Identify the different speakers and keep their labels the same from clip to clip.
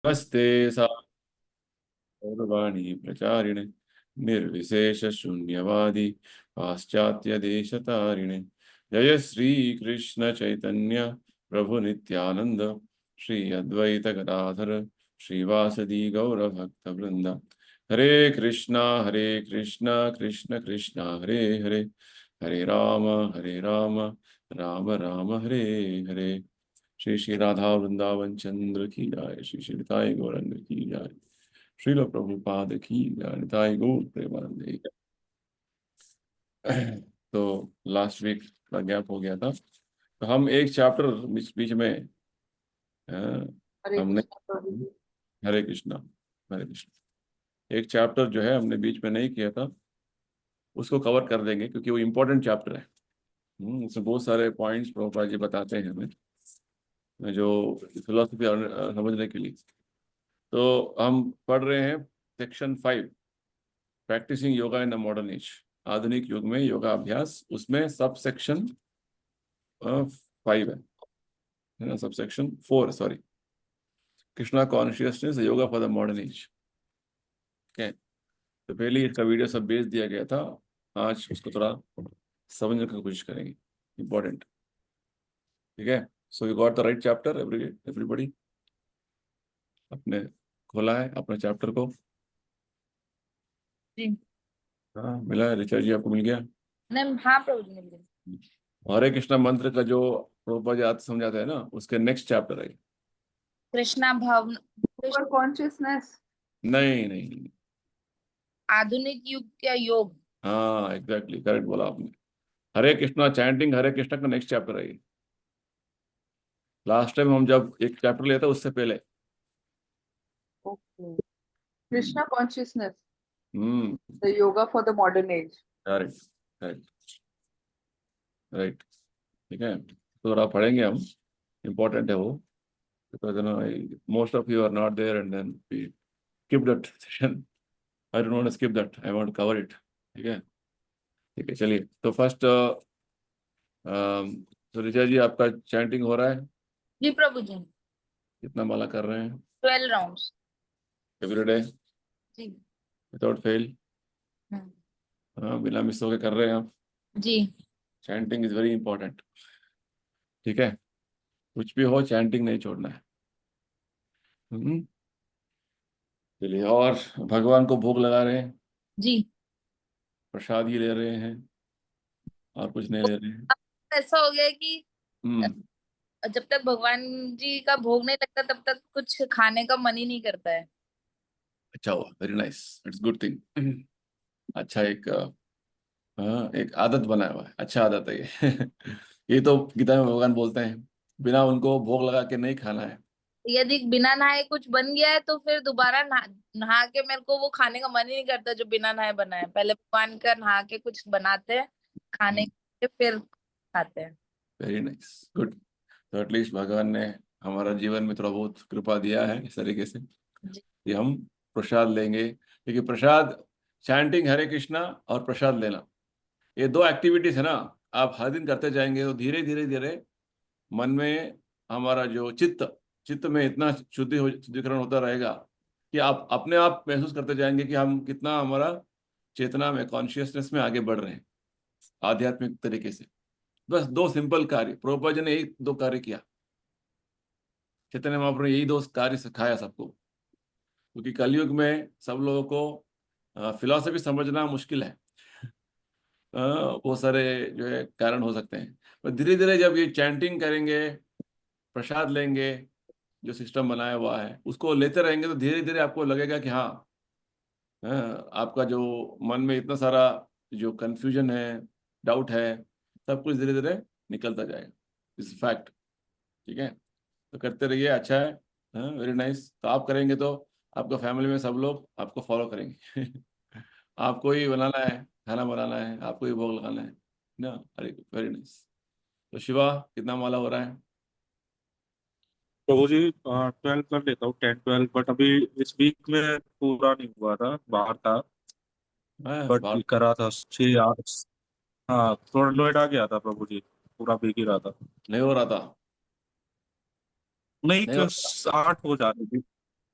Speaker 1: नमस्ते सर्वाणि प्रचारिणे निर्विशेष शून्यवादी पाश्चात्य देशतारिणे। जय श्री कृष्ण चैतन्य प्रभु नित्यानंद श्री अद्वैत गदाधर श्रीवासदि गौर भक्त वृंद। हरे कृष्णा कृष्ण कृष्णा हरे हरे, हरे राम राम राम हरे हरे। श्री श्री राधा वृंदावन चंद्र की जय, श्री श्री निताई गौरंग की जय, श्रील प्रभुपाद की जय, निताई गौर प्रेमानंदे। तो लास्ट वीक का गैप हो गया था, तो हम एक चैप्टर बीच बीच में अ,
Speaker 2: हरे
Speaker 1: हमने
Speaker 2: कृष्णा प्रभु जी।
Speaker 1: हरे कृष्णा, हरे कृष्णा, एक चैप्टर जो है हमने बीच में नहीं किया था, उसको कवर कर देंगे क्योंकि वो इम्पोर्टेंट चैप्टर है। उसमें बहुत सारे पॉइंट्स प्रभुपाद जी बताते हैं हमें, जो फिलोसफी समझने के लिए। तो हम पढ़ रहे हैं section 5, practising yoga in the modern age, आधुनिक युग में योगा अभ्यास। उसमें सब सेक्शन 5 है ना, sub section 4, sorry, Krishna consciousness yoga for the modern as. Okay, तो पहले ही इसका वीडियो सब भेज दिया गया था, आज उसको थोड़ा समझने की कोशिश करेंगे, इंपॉर्टेंट। ठीक है, so you got the right chapter everybody? अपने खोला है अपने चैप्टर को?
Speaker 2: जी।
Speaker 1: हाँ, मिला है? रिचा जी आपको मिल गया?
Speaker 2: नहीं, हाँ प्रभु जी, मिल गई।
Speaker 1: हरे कृष्णा मंत्र का जो प्रभुपाद जी आज समझाते हैं ना, उसके नेक्स्ट चैप्टर है।
Speaker 2: कृष्णा भवन
Speaker 3: सुपर कॉन्शियसनेस।
Speaker 1: नहीं नहीं नहीं।
Speaker 2: आधुनिक युग का योग।
Speaker 1: हाँ एग्जैक्टली, करेक्ट बोला आपने। हरे कृष्णा चैंटिंग हरे कृष्णा का नेक्स्ट चैप्टर है ये। लास्ट टाइम हम जब एक चैप्टर लिया था उससे पहले।
Speaker 3: Okay. Krishna consciousness,
Speaker 1: hmm,
Speaker 3: the yoga for the modern age.
Speaker 1: Correct correct, right. ठीक है, तो थोड़ा पढ़ेंगे हम, इम्पोर्टेंट है वो, because you know most of you are not there and then we skip that session. I don't want to skip that, I want to cover it। ठीक है, ठीक है, चलिए। तो फर्स्ट तो ऋचा जी आपका चैंटिंग हो रहा है?
Speaker 2: जी प्रभु जी।
Speaker 1: कितना माला कर रहे हैं?
Speaker 2: 12 राउंड्स।
Speaker 1: एवरी डे
Speaker 2: जी।
Speaker 1: Without fail?
Speaker 2: हम्म,
Speaker 1: हाँ, बिना मिस होके कर रहे हैं आप।
Speaker 2: जी।
Speaker 1: Chanting is very important. ठीक है, कुछ भी हो चैंटिंग नहीं छोड़ना है। हम्म, चलिए। और भगवान को भोग लगा रहे हैं,
Speaker 2: जी।
Speaker 1: प्रसाद ही ले रहे हैं, और कुछ नहीं
Speaker 2: तो
Speaker 1: ले रहे हैं?
Speaker 2: अब ऐसा हो गया है कि
Speaker 1: हम्म,
Speaker 2: जब तक भगवान जी का भोग नहीं लगता तब तक कुछ खाने का मन ही नहीं करता है।
Speaker 1: अच्छा हुआ, very nice, it's good thing. अच्छा, एक हाँ, एक आदत बनाया हुआ है, अच्छा आदत है ये। ये तो गीता में भगवान बोलते हैं, बिना उनको भोग लगा के नहीं खाना है।
Speaker 2: यदि बिना नहाए कुछ बन गया है तो फिर दोबारा नहा के मेरे को वो खाने का मन ही नहीं करता जो बिना नहाए बना है। पहले भगवान का नहा के कुछ बनाते हैं खाने के, फिर खाते हैं।
Speaker 1: Very nice, good. तो एटलीस्ट भगवान ने हमारा जीवन में थोड़ा बहुत कृपा दिया है इस तरीके से
Speaker 2: जी।
Speaker 1: कि हम प्रसाद लेंगे, क्योंकि प्रसाद, चैंटिंग हरे कृष्णा और प्रसाद लेना, ये दो एक्टिविटीज है ना, आप हर दिन करते जाएंगे तो धीरे धीरे धीरे मन में हमारा जो चित्त चित्त में इतना शुद्धिकरण होता रहेगा कि आप अपने आप महसूस करते जाएंगे कि हम कितना हमारा चेतना में, कॉन्शियसनेस में आगे बढ़ रहे हैं आध्यात्मिक तरीके से। बस दो सिंपल कार्य, प्रभुपाद जी ने एक दो कार्य किया, चैतन्य महाप्रभु ने यही दो कार्य सिखाया सबको, क्योंकि कलयुग में सब लोगों को फिलॉसफी समझना मुश्किल है। बहुत सारे जो है कारण हो सकते हैं, पर धीरे धीरे जब ये चैंटिंग करेंगे, प्रसाद लेंगे, जो सिस्टम बनाया हुआ है उसको लेते रहेंगे, तो धीरे धीरे आपको लगेगा कि हाँ, आपका जो मन में इतना सारा जो कंफ्यूजन है, डाउट है, सब कुछ धीरे धीरे निकलता जाएगा। इस फैक्ट। ठीक है, तो करते रहिए, अच्छा है। हाँ, वेरी नाइस। तो आप करेंगे तो आपका फैमिली में सब लोग आपको फॉलो करेंगे। आपको ही बनाना है, खाना बनाना है, आपको ही भोग लगाना है ना। अरे वेरी नाइस। तो शिवा, कितना माला हो रहा है?
Speaker 4: प्रभु जी 12 कर लेता हूँ, 10 12, बट अभी इस वीक में पूरा नहीं हुआ था, बाहर था। बट
Speaker 1: बात
Speaker 4: करा था 6 8। हाँ, थोड़ा नोएडा गया था प्रभु जी, पूरा वीक ही रहा था।
Speaker 1: नहीं हो रहा था?
Speaker 4: नहीं,
Speaker 1: नहीं हो रहा था?
Speaker 4: 8 हो जा रही थी,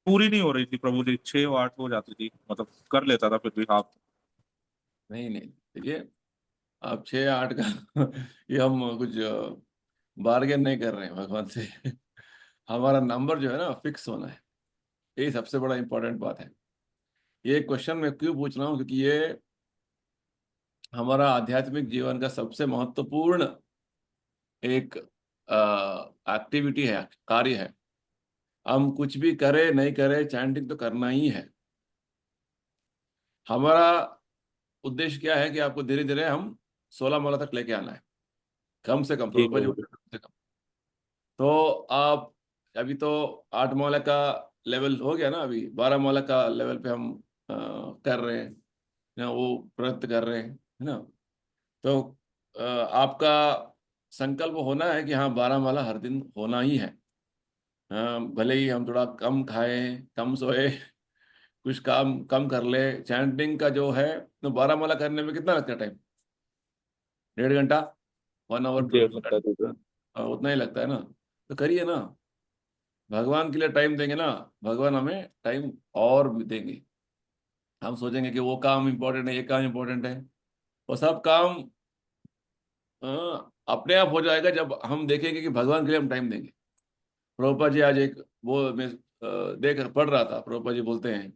Speaker 4: पूरी नहीं हो रही थी प्रभु जी, 6 8 हो जाती थी, मतलब कर लेता था फिर भी हाफ।
Speaker 1: नहीं नहीं, देखिए आप 6 8 का ये हम कुछ बार्गेन नहीं कर रहे हैं भगवान से। हमारा नंबर जो है ना फिक्स होना है, यही सबसे बड़ा इंपॉर्टेंट बात है। ये क्वेश्चन मैं क्यों पूछ रहा हूँ, क्योंकि ये हमारा आध्यात्मिक जीवन का सबसे महत्वपूर्ण एक एक्टिविटी है, कार्य है। हम कुछ भी करें नहीं करें, चैंटिंग तो करना ही है। हमारा उद्देश्य क्या है कि आपको धीरे धीरे हम 16 माला तक लेके आना है, कम से कम,
Speaker 4: जी
Speaker 1: प्रभुपाद जी
Speaker 4: प्रभु
Speaker 1: बोल
Speaker 4: जी।
Speaker 1: रहे हैं, कम से कम। तो आप अभी तो 8 माला का लेवल हो गया ना, अभी 12 माला का लेवल पे हम कर रहे हैं ना, वो प्रयत्न कर रहे हैं, है ना। तो आपका संकल्प होना है कि हाँ 12 माला हर दिन होना ही है। भले ही हम थोड़ा कम खाएं, कम सोए, कुछ काम कम कर ले। चैंटिंग का जो है, तो 12 माला करने में कितना लगता है टाइम? 1.5 घंटा, 1 आवर टू
Speaker 4: 1.5 घंटा दे दो।
Speaker 1: उतना ही लगता है ना। तो करिए ना, भगवान के लिए टाइम देंगे ना, भगवान हमें टाइम और भी देंगे। हम सोचेंगे कि वो काम इम्पोर्टेंट है, ये काम इम्पोर्टेंट है, वो सब काम अपने आप हो जाएगा जब हम देखेंगे कि भगवान के लिए हम टाइम देंगे। प्रभुपाद जी आज एक वो मैं देख पढ़ रहा था, प्रभुपाद जी बोलते हैं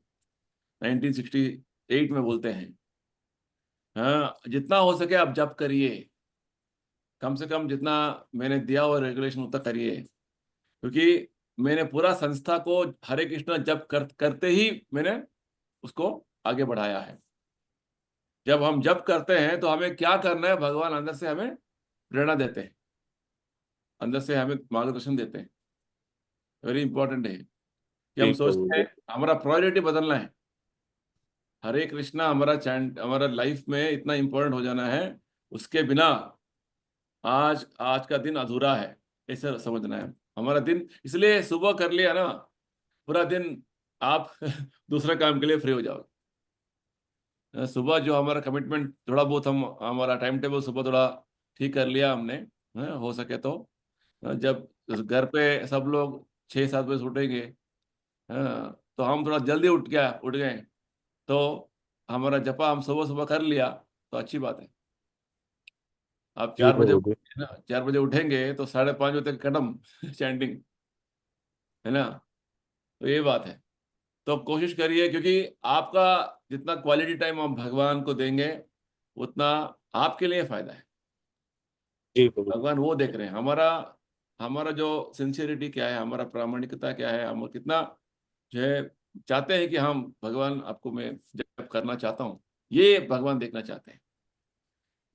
Speaker 1: 1968 में बोलते हैं, हाँ जितना हो सके आप जप करिए, कम से कम जितना मैंने दिया हुआ रेगुलेशन उतना करिए। क्योंकि मैंने पूरा संस्था को हरे कृष्णा जप करते ही मैंने उसको आगे बढ़ाया है। जब हम जप करते हैं तो हमें क्या करना है, भगवान अंदर से हमें प्रेरणा देते हैं, अंदर से हमें मार्गदर्शन देते हैं। वेरी इंपॉर्टेंट है कि हम
Speaker 4: जी प्रभु
Speaker 1: सोचते
Speaker 4: जी।
Speaker 1: हैं हमारा प्रायोरिटी बदलना है। हरे कृष्णा हमारा चैंट हमारा लाइफ में इतना इंपॉर्टेंट हो जाना है, उसके बिना आज आज का दिन अधूरा है, ऐसा समझना है हमारा दिन। इसलिए सुबह कर लिया ना, पूरा दिन आप दूसरे काम के लिए फ्री हो जाओगे। सुबह जो हमारा कमिटमेंट थोड़ा बहुत हम हमारा टाइम टेबल सुबह थोड़ा ठीक कर लिया हमने, हो सके तो जब घर पे सब लोग 6 7 बजे से उठेंगे, तो हम थोड़ा जल्दी उठ गए, तो हमारा जपा हम सुबह सुबह कर लिया, तो अच्छी बात है। आप
Speaker 4: जी
Speaker 1: 4 बजे
Speaker 4: प्रभु जी।
Speaker 1: उठेंगे ना, 4 बजे उठेंगे तो 5:30 बजे तक खत्म चैंटिंग, है ना। तो ये बात है। तो कोशिश करिए, क्योंकि आपका जितना क्वालिटी टाइम आप भगवान को देंगे उतना आपके लिए फायदा है।
Speaker 4: जी प्रभु
Speaker 1: भगवान वो देख रहे हैं हमारा हमारा जो सिंसियरिटी क्या है, हमारा प्रामाणिकता क्या है, हम कितना जो है चाहते हैं कि हम भगवान आपको मैं जब करना चाहता हूँ, ये भगवान देखना चाहते हैं।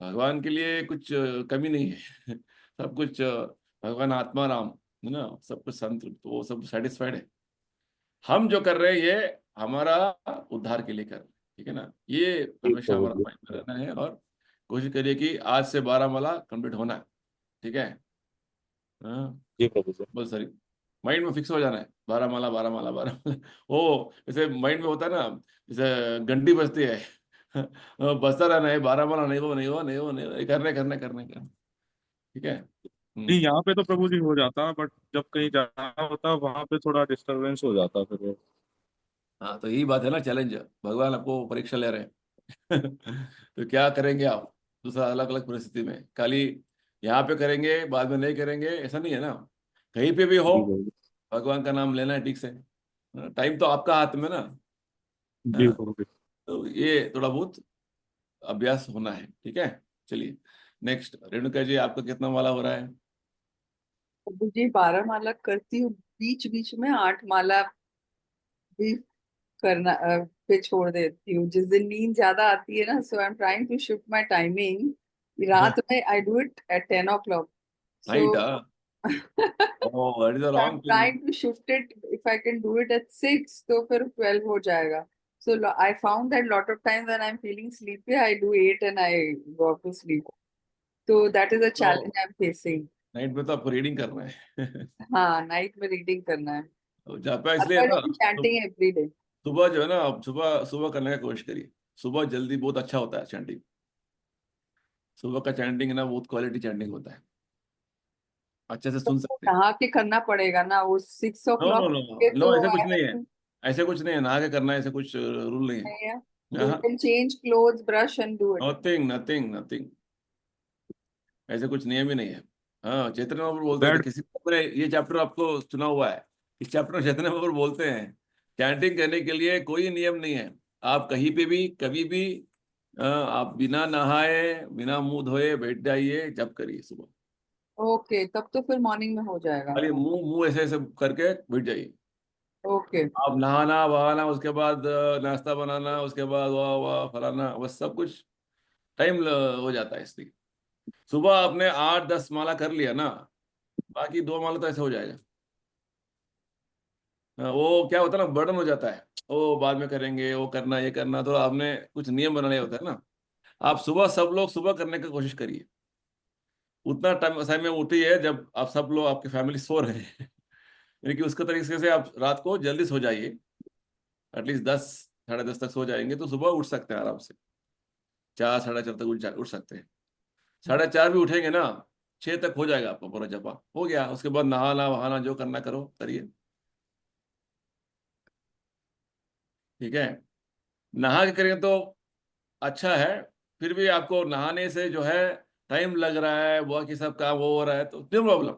Speaker 1: भगवान के लिए कुछ कमी नहीं है। सब कुछ भगवान आत्मा राम, है ना, सब कुछ संतृप्त, वो सब सेटिस्फाइड है। हम जो कर रहे हैं ये हमारा उद्धार के लिए कर रहे हैं, ठीक है ना। ये
Speaker 4: जी
Speaker 1: हमेशा
Speaker 4: प्रभु
Speaker 1: हमारा
Speaker 4: जी।
Speaker 1: माइंड में रहना है, और कोशिश करिए कि आज से 12 माला कंप्लीट होना है, ठीक है। हाँ,
Speaker 4: जी प्रभु जी।
Speaker 1: बस सॉरी, माइंड में फिक्स हो जाना है 12 माला 12 माला 12 माला। वो जैसे माइंड में होता है ना, जैसे घंटी बजती है। बजता रहना है, 12 माला नहीं हो नहीं हो नहीं हो नहीं हो, करने करने करने करने, ठीक है।
Speaker 4: नहीं यहाँ पे तो प्रभु जी हो जाता, बट जब कहीं जाना होता वहां पे थोड़ा डिस्टरबेंस हो जाता फिर वो।
Speaker 1: हाँ, तो यही बात है ना, चैलेंज। भगवान आपको परीक्षा ले रहे हैं। तो क्या करेंगे आप दूसरा अलग अलग परिस्थिति में, खाली यहाँ पे करेंगे बाद में नहीं करेंगे, ऐसा नहीं है ना। कहीं पे भी हो,
Speaker 4: जी प्रभु
Speaker 1: भगवान का नाम लेना है ठीक से। टाइम तो आपका हाथ में ना।
Speaker 4: जी
Speaker 1: हाँ,
Speaker 4: प्रभु जी।
Speaker 1: तो ये थोड़ा बहुत अभ्यास होना है, ठीक है। चलिए नेक्स्ट, रेणुका जी आपका कितना वाला हो रहा है?
Speaker 3: मुझे 12 माला करती हूँ, बीच बीच में 8 माला भी करना पे छोड़ देती हूँ जिस दिन नींद ज्यादा आती है ना। So I am trying to shift my timing. रात में I do it at 10 o'clock.
Speaker 1: Night?
Speaker 3: So
Speaker 1: oh, that is a
Speaker 3: I'm
Speaker 1: long thing.
Speaker 3: trying to shift it. If I can do it at 6, तो फिर 12 हो जाएगा. So I found that lot of times when I'm feeling sleepy, I do 8 and I go to sleep. So that is a
Speaker 1: तो
Speaker 3: challenge I'm facing.
Speaker 1: Night में तो आपको reading करना है।
Speaker 3: हाँ, नाइट में रीडिंग करना है.
Speaker 1: तो जापा इसलिए है
Speaker 3: Otherwise
Speaker 1: ना,
Speaker 3: I'm chanting every day.
Speaker 1: सुबह जो है ना, आप सुबह सुबह करने का कोशिश करिए। सुबह जल्दी बहुत अच्छा होता है चैंटिंग। सुबह का चैंटिंग ना बहुत क्वालिटी चैंटिंग होता है, अच्छे से
Speaker 3: तो
Speaker 1: सुन सकते हैं।
Speaker 3: नहा के करना पड़ेगा ना वो 6
Speaker 1: नो नो
Speaker 3: o'clock
Speaker 1: नो
Speaker 3: के
Speaker 1: नो,
Speaker 3: तो
Speaker 1: ऐसा
Speaker 3: I
Speaker 1: कुछ
Speaker 3: have
Speaker 1: नहीं है।
Speaker 3: to.
Speaker 1: ऐसे कुछ नहीं है नहा के करना है, ऐसे कुछ रूल नहीं
Speaker 3: नहीं है?
Speaker 1: है।
Speaker 3: You
Speaker 1: हाँ,
Speaker 3: can change clothes, brush and do it.
Speaker 1: Nothing nothing nothing, ऐसे कुछ नियम ही नहीं है। हाँ, चैतन्य महाप्रभु बोलते थे,
Speaker 4: बेड
Speaker 1: किसी ने ये चैप्टर आपको सुना हुआ है, इस चैप्टर में चैतन्य महाप्रभु बोलते हैं चैंटिंग करने के लिए कोई नियम नहीं है। आप कहीं पे भी कभी भी आप बिना नहाए बिना मुंह धोए बैठ जाइए, जब करिए सुबह।
Speaker 3: ओके, तब तो फिर मॉर्निंग में हो जाएगा।
Speaker 1: खाली मुंह मुंह ऐसे ऐसे करके बैठ जाइए।
Speaker 3: ओके।
Speaker 1: आप नहाना वहाना, उसके बाद नाश्ता बनाना, उसके बाद वाह वाह फलाना, बस सब कुछ टाइम हो जाता है। इसलिए सुबह आपने 8-10 माला कर लिया ना, बाकी 2 माला तो ऐसे हो जाएगा। वो क्या होता है ना, बर्डन हो जाता है, वो बाद में करेंगे, वो करना ये करना, तो आपने कुछ नियम बनाने होता है ना। आप सुबह, सब लोग सुबह करने की कोशिश करिए। उतना टाइम समय में उठिए जब आप सब लोग, आपकी फैमिली सो रहे हैं। यानी कि उसके तरीके से आप रात को जल्दी सो जाइए, एटलीस्ट 10, 10:30 तक सो जाएंगे तो सुबह उठ सकते हैं आराम से। 4, 4:30 तक उठ सकते हैं। 4:30 भी उठेंगे ना, 6 तक हो जाएगा आपका पूरा जपा हो गया। उसके बाद नहाना वहाना जो करना करो, करिए। ठीक है, नहा के करेंगे तो अच्छा है। फिर भी आपको नहाने से जो है टाइम लग रहा है, वो कि सब काम हो रहा है, तो नो प्रॉब्लम।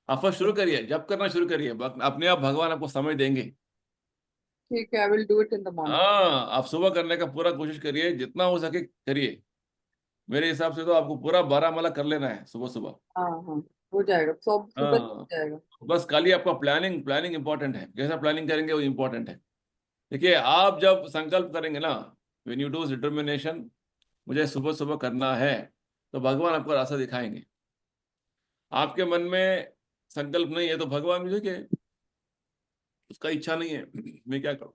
Speaker 1: आप फर्स्ट शुरू करिए, जब करना शुरू करिए, अपने आप भगवान आपको समय देंगे।
Speaker 3: ठीक है, I will do it in the morning.
Speaker 1: हाँ, आप सुबह करने का पूरा कोशिश करिए, जितना हो सके करिए। मेरे हिसाब से तो आपको पूरा 12 माला कर लेना है सुबह सुबह।
Speaker 3: हाँ हाँ, हो जाएगा, सब सुबह हो
Speaker 1: हाँ,
Speaker 3: जाएगा।
Speaker 1: बस खाली आपका प्लानिंग प्लानिंग इंपॉर्टेंट है, कैसा प्लानिंग करेंगे वो इंपॉर्टेंट है। देखिए, आप जब संकल्प करेंगे ना, व्हेन यू डू डिटर्मिनेशन, मुझे सुबह सुबह करना है, तो भगवान आपको रास्ता दिखाएंगे। आपके मन में संकल्प नहीं है तो भगवान मुझे के उसका इच्छा नहीं है, मैं क्या करूं,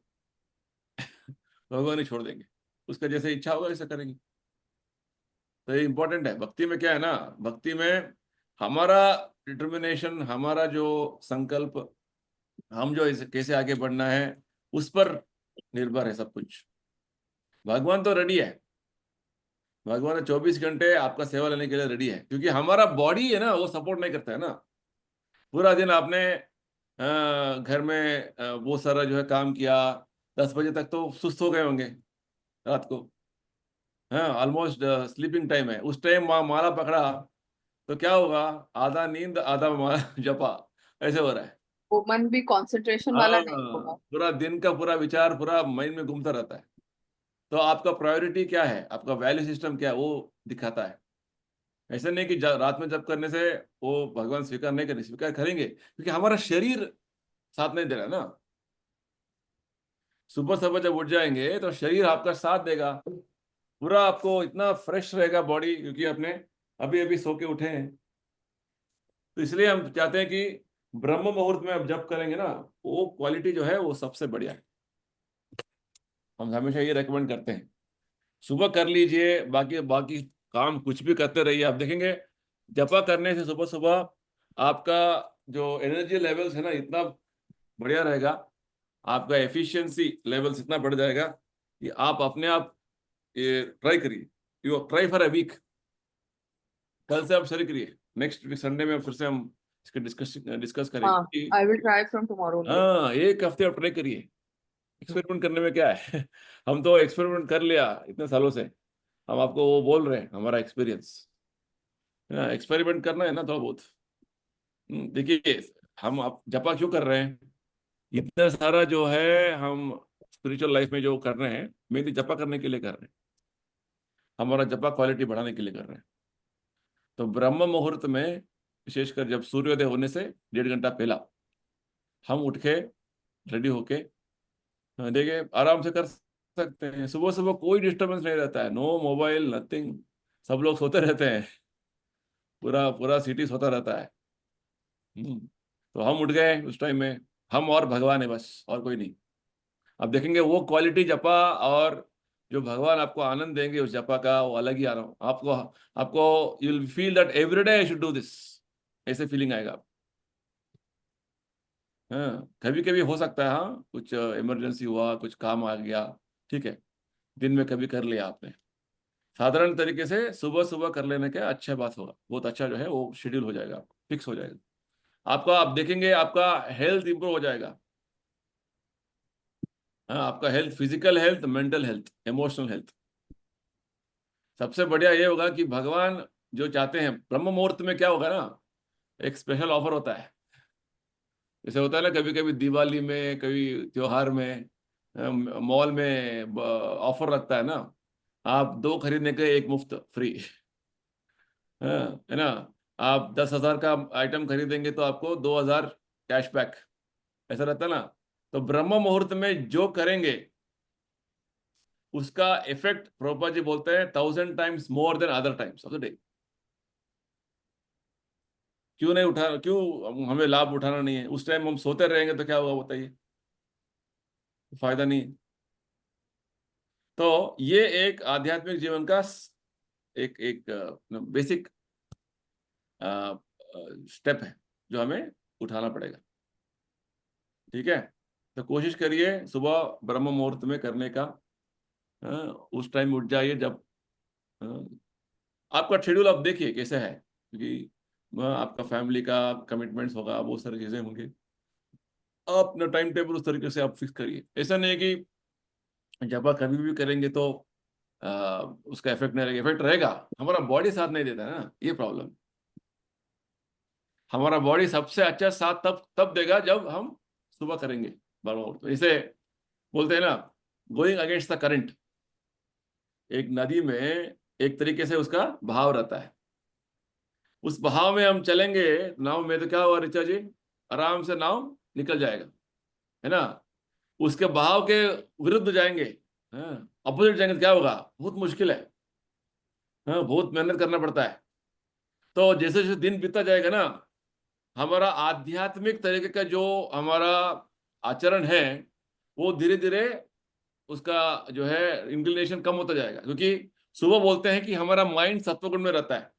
Speaker 1: भगवान ही छोड़ देंगे। उसका जैसे इच्छा होगा वैसा करेंगे। तो ये इंपॉर्टेंट है। भक्ति में क्या है ना, भक्ति में हमारा डिटर्मिनेशन, हमारा जो संकल्प, हम जो कैसे आगे बढ़ना है, उस पर निर्भर है सब कुछ। भगवान तो रेडी है, भगवान 24 घंटे आपका सेवा लेने के लिए रेडी है, क्योंकि हमारा बॉडी है ना, वो सपोर्ट नहीं करता है ना। पूरा दिन आपने घर में वो सारा जो है काम किया, 10 बजे तक तो सुस्त हो गए होंगे रात को। हाँ, ऑलमोस्ट स्लीपिंग टाइम है, उस टाइम माला पकड़ा तो क्या होगा, आधा नींद आधा माला जपा, ऐसे हो रहा है।
Speaker 3: वो मन भी कंसंट्रेशन वाला
Speaker 1: हाँ,
Speaker 3: नहीं होगा।
Speaker 1: पूरा दिन का पूरा विचार पूरा माइंड में घूमता रहता है। तो आपका प्रायोरिटी क्या है, आपका वैल्यू सिस्टम क्या है, वो दिखाता है। ऐसा नहीं कि रात में जप करने से वो भगवान स्वीकार नहीं करेंगे, स्वीकार करेंगे, क्योंकि हमारा शरीर साथ नहीं दे रहा है ना। सुबह सुबह जब उठ जाएंगे तो शरीर आपका साथ देगा, पूरा आपको इतना फ्रेश रहेगा बॉडी, क्योंकि आपने अभी अभी सो के उठे हैं। तो इसलिए हम चाहते हैं कि ब्रह्म मुहूर्त में अब जब करेंगे ना, वो क्वालिटी जो है वो सबसे बढ़िया है। हम हमेशा ये रेकमेंड करते हैं, सुबह कर लीजिए, बाकी बाकी काम कुछ भी करते रहिए। आप देखेंगे जपा करने से सुबह सुबह आपका जो एनर्जी लेवल्स है ना, इतना बढ़िया रहेगा, आपका एफिशिएंसी लेवल्स इतना बढ़ जाएगा कि आप अपने आप, ये ट्राई करिए, you try for a week. कल से आप शुरू करिए, नेक्स्ट वीक संडे में फिर से हम इसके डिस्कस करेंगे
Speaker 3: हाँ,
Speaker 1: कि
Speaker 3: I will try from tomorrow.
Speaker 1: हाँ, एक हफ्ते आप ट्राई करिए। एक्सपेरिमेंट करने में क्या है। हम तो एक्सपेरिमेंट कर लिया इतने सालों से, हम आपको वो बोल रहे हैं हमारा एक्सपीरियंस। एक्सपेरिमेंट करना है ना थोड़ा बहुत। देखिए, हम आप जपा क्यों कर रहे हैं, इतना सारा जो है हम स्पिरिचुअल लाइफ में जो कर रहे हैं, मेनली जपा करने के लिए कर रहे हैं, हमारा जपा क्वालिटी बढ़ाने के लिए कर रहे हैं। तो ब्रह्म मुहूर्त में, विशेषकर जब सूर्योदय होने से 1.5 घंटा पहला हम उठ के रेडी होके देखिए आराम से कर सकते हैं। सुबह सुबह कोई डिस्टरबेंस नहीं रहता है, नो मोबाइल नथिंग, सब लोग सोते रहते हैं, पूरा पूरा सिटी सोता रहता है। तो हम उठ गए उस टाइम में, हम और भगवान है बस, और कोई नहीं। अब देखेंगे वो क्वालिटी जपा, और जो भगवान आपको आनंद देंगे उस जपा का, वो अलग ही आ रहा हूँ आपको। आपको you will feel that every day I should do this, ऐसे फीलिंग आएगा। हाँ, कभी कभी हो सकता है, हाँ कुछ इमरजेंसी हुआ, कुछ काम आ गया, ठीक है, दिन में कभी कर लिया आपने। साधारण तरीके से सुबह सुबह कर लेने का अच्छा बात होगा, बहुत अच्छा जो है वो शेड्यूल हो जाएगा, आपको फिक्स हो जाएगा। आपका आप देखेंगे आपका हेल्थ इंप्रूव हो जाएगा। हाँ, आपका health, physical health, mental health, emotional health. सबसे बढ़िया ये होगा कि भगवान जो चाहते हैं, ब्रह्म मुहूर्त में क्या होगा ना, एक स्पेशल ऑफर होता है। जैसे होता है ना, कभी कभी दिवाली में, कभी त्योहार में मॉल में ऑफर रखता है ना, आप 2 खरीदने के 1 मुफ्त फ्री। हाँ, है ना। आप 10,000 का आइटम खरीदेंगे तो आपको 2,000 कैशबैक, ऐसा रहता है ना। तो ब्रह्म मुहूर्त में जो करेंगे उसका इफेक्ट, प्रभुपाद जी बोलते हैं, 1,000 times more than other times of the day. क्यों नहीं उठा, क्यों हमें लाभ उठाना नहीं है? उस टाइम हम सोते रहेंगे तो क्या होगा बताइए, फायदा नहीं। तो ये एक आध्यात्मिक जीवन का एक एक बेसिक स्टेप है जो हमें उठाना पड़ेगा। ठीक है, तो कोशिश करिए सुबह ब्रह्म मुहूर्त में करने का। उस टाइम उठ जाइए जब आपका शेड्यूल आप देखिए कैसे है, क्योंकि आपका फैमिली का कमिटमेंट्स होगा, बहुत सारी चीजें होंगी। आप अपना टाइम टेबल उस तरीके से आप फिक्स करिए। ऐसा नहीं है कि जब आप कभी भी करेंगे तो उसका इफेक्ट नहीं रहेगा। इफेक्ट रहेगा, हमारा बॉडी साथ नहीं देता है ना, ये प्रॉब्लम। हमारा बॉडी सबसे अच्छा साथ तब तब देगा जब हम सुबह करेंगे वर्कआउट। तो इसे बोलते हैं ना, गोइंग अगेंस्ट द करंट। एक नदी में एक तरीके से उसका बहाव रहता है, उस बहाव में हम चलेंगे नाव में, तो क्या हुआ ऋचा जी, आराम से नाव निकल जाएगा, है ना। उसके बहाव के विरुद्ध जाएंगे, हाँ, अपोजिट जाएंगे तो क्या होगा, बहुत मुश्किल है। हाँ, बहुत मेहनत करना पड़ता है। तो जैसे जैसे दिन बीतता जाएगा ना, हमारा आध्यात्मिक तरीके का जो हमारा आचरण है, वो धीरे धीरे उसका जो है इंक्लिनेशन कम होता जाएगा। क्योंकि सुबह बोलते हैं कि हमारा माइंड सत्वगुण में रहता है।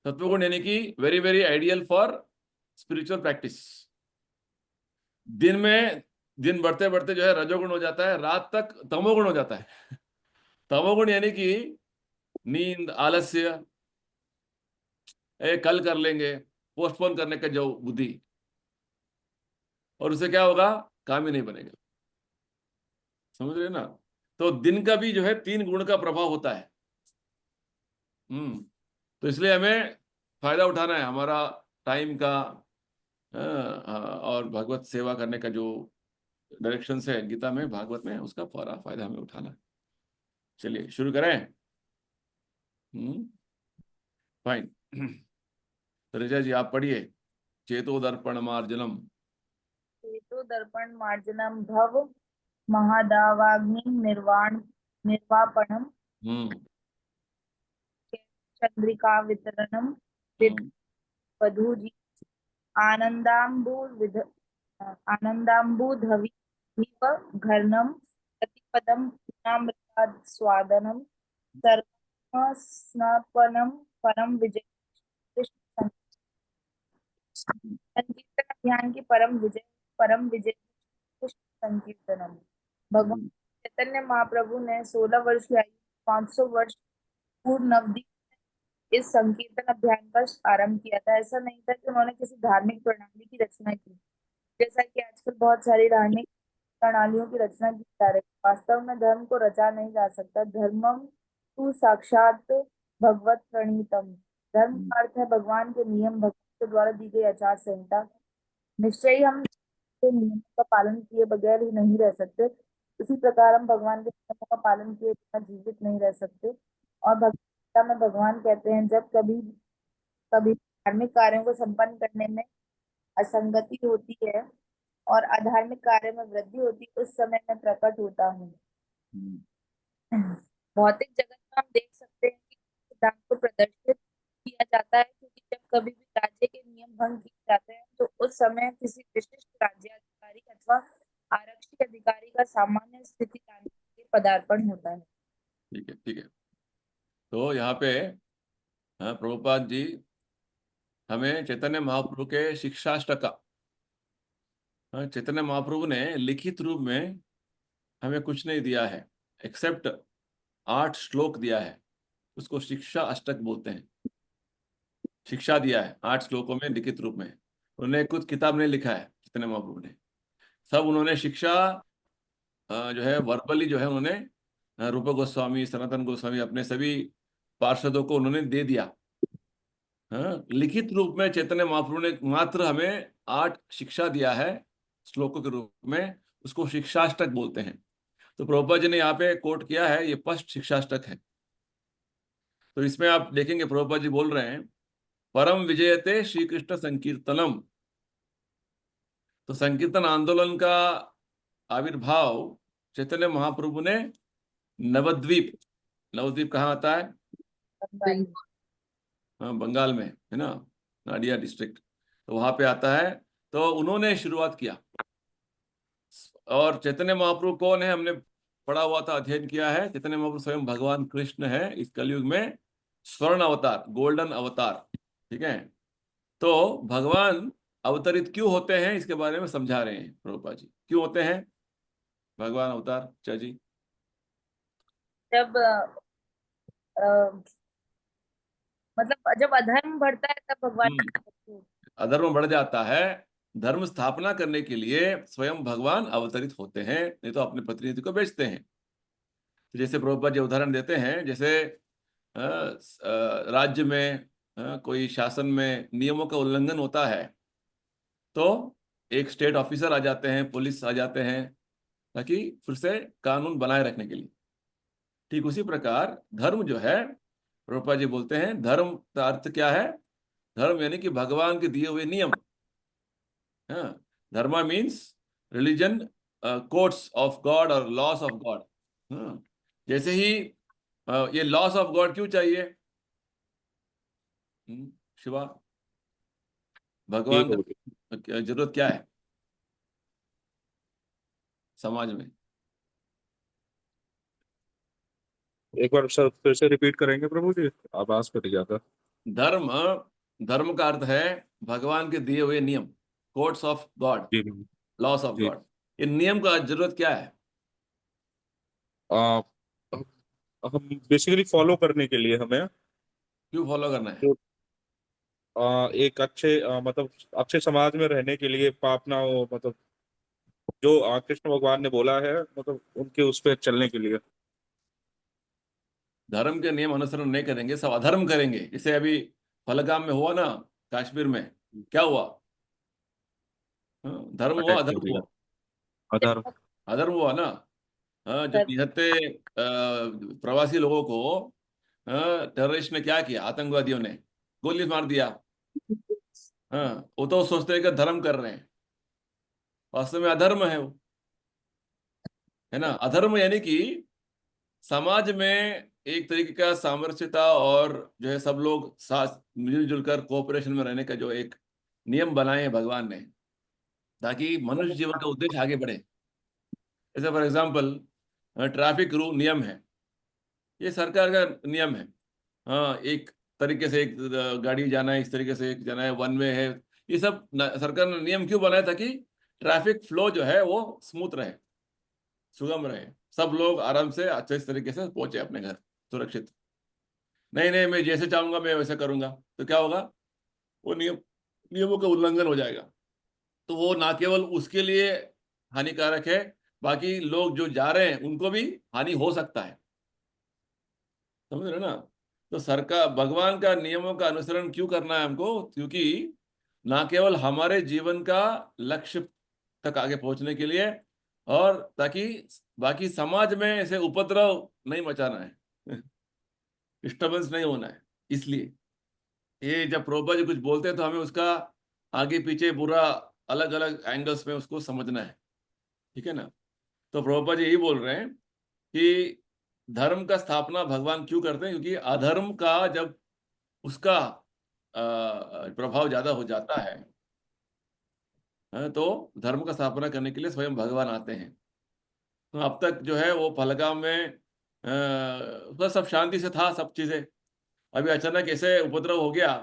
Speaker 1: सत्वगुण यानी कि very very ideal for spiritual practice. दिन में, दिन बढ़ते बढ़ते जो है रजोगुण हो जाता है, रात तक तमोगुण हो जाता है। तमोगुण यानी कि नींद, आलस्य, कल कर लेंगे, पोस्टपोन करने का जो बुद्धि, और उससे क्या होगा, काम ही नहीं बनेगा। समझ रहे हैं ना। तो दिन का भी जो है 3 गुण का प्रभाव होता है। तो इसलिए हमें फायदा उठाना है हमारा टाइम का। और भगवत सेवा करने का जो डायरेक्शन है गीता में, भागवत में, उसका पूरा फायदा हमें उठाना है। चलिए शुरू करें। फाइन। तो ऋचा जी आप पढ़िए, चेतो दर्पण मार्जनम।
Speaker 2: चेतो दर्पण मार्जनम भव महादावाग्नि निर्वापणम
Speaker 1: हम्म
Speaker 2: चंद्रिका वितरणम
Speaker 1: हम्म
Speaker 2: वधूजी आनंदाम्बुविध आनंदाम्बुधविव घर्णम प्रतिपदम पूर्णामृतास्वादनम सर्वस्नपनम परम विजय कृष्ण संकीर्तन अभियान की परम विजय कृष्ण संकीर्तनम। भगवान
Speaker 1: हम्म
Speaker 2: चैतन्य महाप्रभु ने 16 वर्ष की आयु 500 वर्ष पूर्ण नवदीप इस संकीर्तन अभियान का आरंभ किया था। ऐसा नहीं था कि उन्होंने किसी धार्मिक प्रणाली की रचना की, जैसा कि आजकल बहुत सारी धार्मिक प्रणालियों की रचना की जा रही है। वास्तव में धर्म को रचा नहीं जा सकता। धर्मम तू साक्षात भगवत प्रणीतम। धर्म
Speaker 1: हम्म
Speaker 2: का अर्थ है भगवान के नियम, भगवान के द्वारा दी गई आचार संहिता। निश्चय ही हम के नियमों का पालन किए बगैर ही नहीं रह सकते। इसी प्रकार हम भगवान के नियमों का पालन किए बिना जीवित नहीं रह सकते। और भगवद गीता में भगवान कहते हैं, जब कभी कभी धार्मिक कार्यों को संपन्न करने में असंगति होती है और अधार्मिक कार्य में वृद्धि होती है, उस समय मैं प्रकट होता हूँ।
Speaker 1: हम्म
Speaker 2: भौतिक जगत में हम देख सकते हैं कि सिद्धांत को प्रदर्शित किया जाता है, क्योंकि जब कभी भी राज्य के नियम भंग किए जाते हैं तो उस समय किसी विशिष्ट राज्याधिकारी अथवा आरक्षी अधिकारी का सामान्य स्थिति लाने के लिए पदार्पण होता है।
Speaker 1: ठीक है, ठीक है। तो यहाँ पे प्रभुपाद जी हमें चैतन्य महाप्रभु के शिक्षाष्टक, चैतन्य महाप्रभु ने लिखित रूप में हमें कुछ नहीं दिया है, एक्सेप्ट 8 श्लोक दिया है। उसको शिक्षा अष्टक बोलते हैं। शिक्षा दिया है 8 श्लोकों में लिखित रूप में। उन्होंने कुछ किताब नहीं लिखा है चैतन्य महाप्रभु ने, सब उन्होंने शिक्षा जो है वर्बली जो है उन्होंने रूप गोस्वामी, सनातन गोस्वामी, अपने सभी पार्षदों को उन्होंने दे दिया। हाँ, लिखित रूप में चैतन्य महाप्रभु ने मात्र हमें 8 शिक्षा दिया है श्लोकों के रूप में, उसको शिक्षाष्टक बोलते हैं। तो प्रभुपाद जी ने यहाँ पे कोट किया है, ये फर्स्ट शिक्षाष्टक है। तो इसमें आप देखेंगे प्रभुपाद जी बोल रहे हैं, परम विजयते श्री कृष्ण संकीर्तनम। तो संकीर्तन आंदोलन का आविर्भाव चैतन्य महाप्रभु ने नवद्वीप, नवद्वीप कहाँ आता है? हाँ, बंगाल में है ना, नाडिया डिस्ट्रिक्ट, तो वहां पे आता है। तो उन्होंने शुरुआत किया। और चैतन्य महाप्रभु कौन है? हमने पढ़ा हुआ था, अध्ययन किया है। चैतन्य महाप्रभु स्वयं भगवान कृष्ण है, इस कलयुग में स्वर्ण अवतार, गोल्डन अवतार। ठीक है, तो भगवान अवतरित क्यों होते हैं इसके बारे में समझा रहे हैं प्रभुपाद जी। क्यों होते हैं भगवान अवतार? चा जी,
Speaker 2: जब मतलब जब अधर्म बढ़ता है तब भगवान
Speaker 1: अधर्म बढ़ जाता है, धर्म स्थापना करने के लिए स्वयं भगवान अवतरित होते हैं, नहीं तो अपने प्रतिनिधि को बेचते हैं। तो जैसे प्रभुपाद जी उदाहरण देते हैं, जैसे राज्य में कोई शासन में नियमों का उल्लंघन होता है, तो एक स्टेट ऑफिसर आ जाते हैं, पुलिस आ जाते हैं, ताकि फिर से कानून बनाए रखने के लिए। ठीक उसी प्रकार धर्म जो है, प्रभुपाद जी बोलते हैं, धर्म का अर्थ क्या है? धर्म यानी कि भगवान के दिए हुए नियम। हाँ, dharma means religion, codes of God और लॉस ऑफ गॉड। हाँ, जैसे ही ये लॉस ऑफ गॉड क्यों चाहिए? शिवा, भगवान
Speaker 4: ठीक हो
Speaker 1: का जरूरत क्या है समाज में?
Speaker 4: एक बार सर फिर से रिपीट करेंगे प्रभु जी, आवाज कट गया था।
Speaker 1: धर्म, धर्म का अर्थ है भगवान के दिए हुए नियम, कोड्स ऑफ गॉड,
Speaker 4: जी
Speaker 1: लॉस ऑफ
Speaker 4: जी।
Speaker 1: गॉड। इन नियम का जरूरत क्या है?
Speaker 4: आ, हम बेसिकली फॉलो करने के लिए हमें
Speaker 1: क्यों फॉलो करना है?
Speaker 4: जो एक अच्छे मतलब अच्छे समाज में रहने के लिए, पाप ना हो, मतलब जो कृष्ण भगवान ने बोला है, मतलब उनके उस पर चलने के लिए।
Speaker 1: धर्म के नियम अनुसरण नहीं करेंगे, सब अधर्म करेंगे। जैसे अभी पहलगाम में हुआ ना, कश्मीर में क्या हुआ? हाँ, धर्म हुआ
Speaker 4: अटैक कर
Speaker 1: अधर्म
Speaker 4: दिया
Speaker 1: हुआ?
Speaker 4: अदर।
Speaker 1: अधर्म हुआ ना। हाँ, जो निहत्थे प्रवासी लोगों को टेररिस्ट ने क्या किया, आतंकवादियों ने गोली मार दिया। हाँ, वो तो सोचते हैं कि धर्म कर रहे हैं, वास्तव में अधर्म है वो, है ना। अधर्म यानी कि समाज में एक तरीके का सामरस्यता और जो है सब लोग साथ मिलजुल कर कोऑपरेशन में रहने का जो एक नियम बनाए हैं भगवान ने, ताकि मनुष्य जीवन का उद्देश्य आगे बढ़े। जैसे फॉर एग्जाम्पल ट्रैफिक रूल नियम है, ये सरकार का नियम है। हाँ, एक तरीके से एक गाड़ी जाना है, इस तरीके से एक जाना है, वन वे है। ये सब सरकार ने नियम क्यों बनाया? ताकि ट्रैफिक फ्लो जो है वो स्मूथ रहे, सुगम रहे, सब लोग आराम से अच्छे इस तरीके से पहुंचे अपने घर सुरक्षित। नहीं नहीं, मैं जैसे चाहूंगा मैं वैसे करूंगा, तो क्या होगा? वो नियमों का उल्लंघन हो जाएगा। तो वो ना केवल उसके लिए हानिकारक है, बाकी लोग जो जा रहे हैं उनको भी हानि हो सकता है। समझ रहे हो ना। तो सरकार, भगवान का नियमों का अनुसरण क्यों करना है हमको? क्योंकि ना केवल हमारे जीवन का लक्ष्य तक आगे पहुंचने के लिए, और ताकि बाकी समाज में ऐसे उपद्रव नहीं मचाना है, डिस्टर्बेंस नहीं होना है। इसलिए ये जब प्रभुपाद जी कुछ बोलते हैं तो हमें उसका आगे पीछे पूरा अलग अलग एंगल्स में उसको समझना है। ठीक है ना। तो प्रभुपाद जी यही बोल रहे हैं कि धर्म का स्थापना भगवान क्यों करते हैं? क्योंकि अधर्म का जब उसका प्रभाव ज्यादा हो जाता है, तो धर्म का स्थापना करने के लिए स्वयं भगवान आते हैं। तो अब तक जो है वो पहलगाम में बस सब शांति से था सब चीजें। अभी अचानक ऐसे उपद्रव हो गया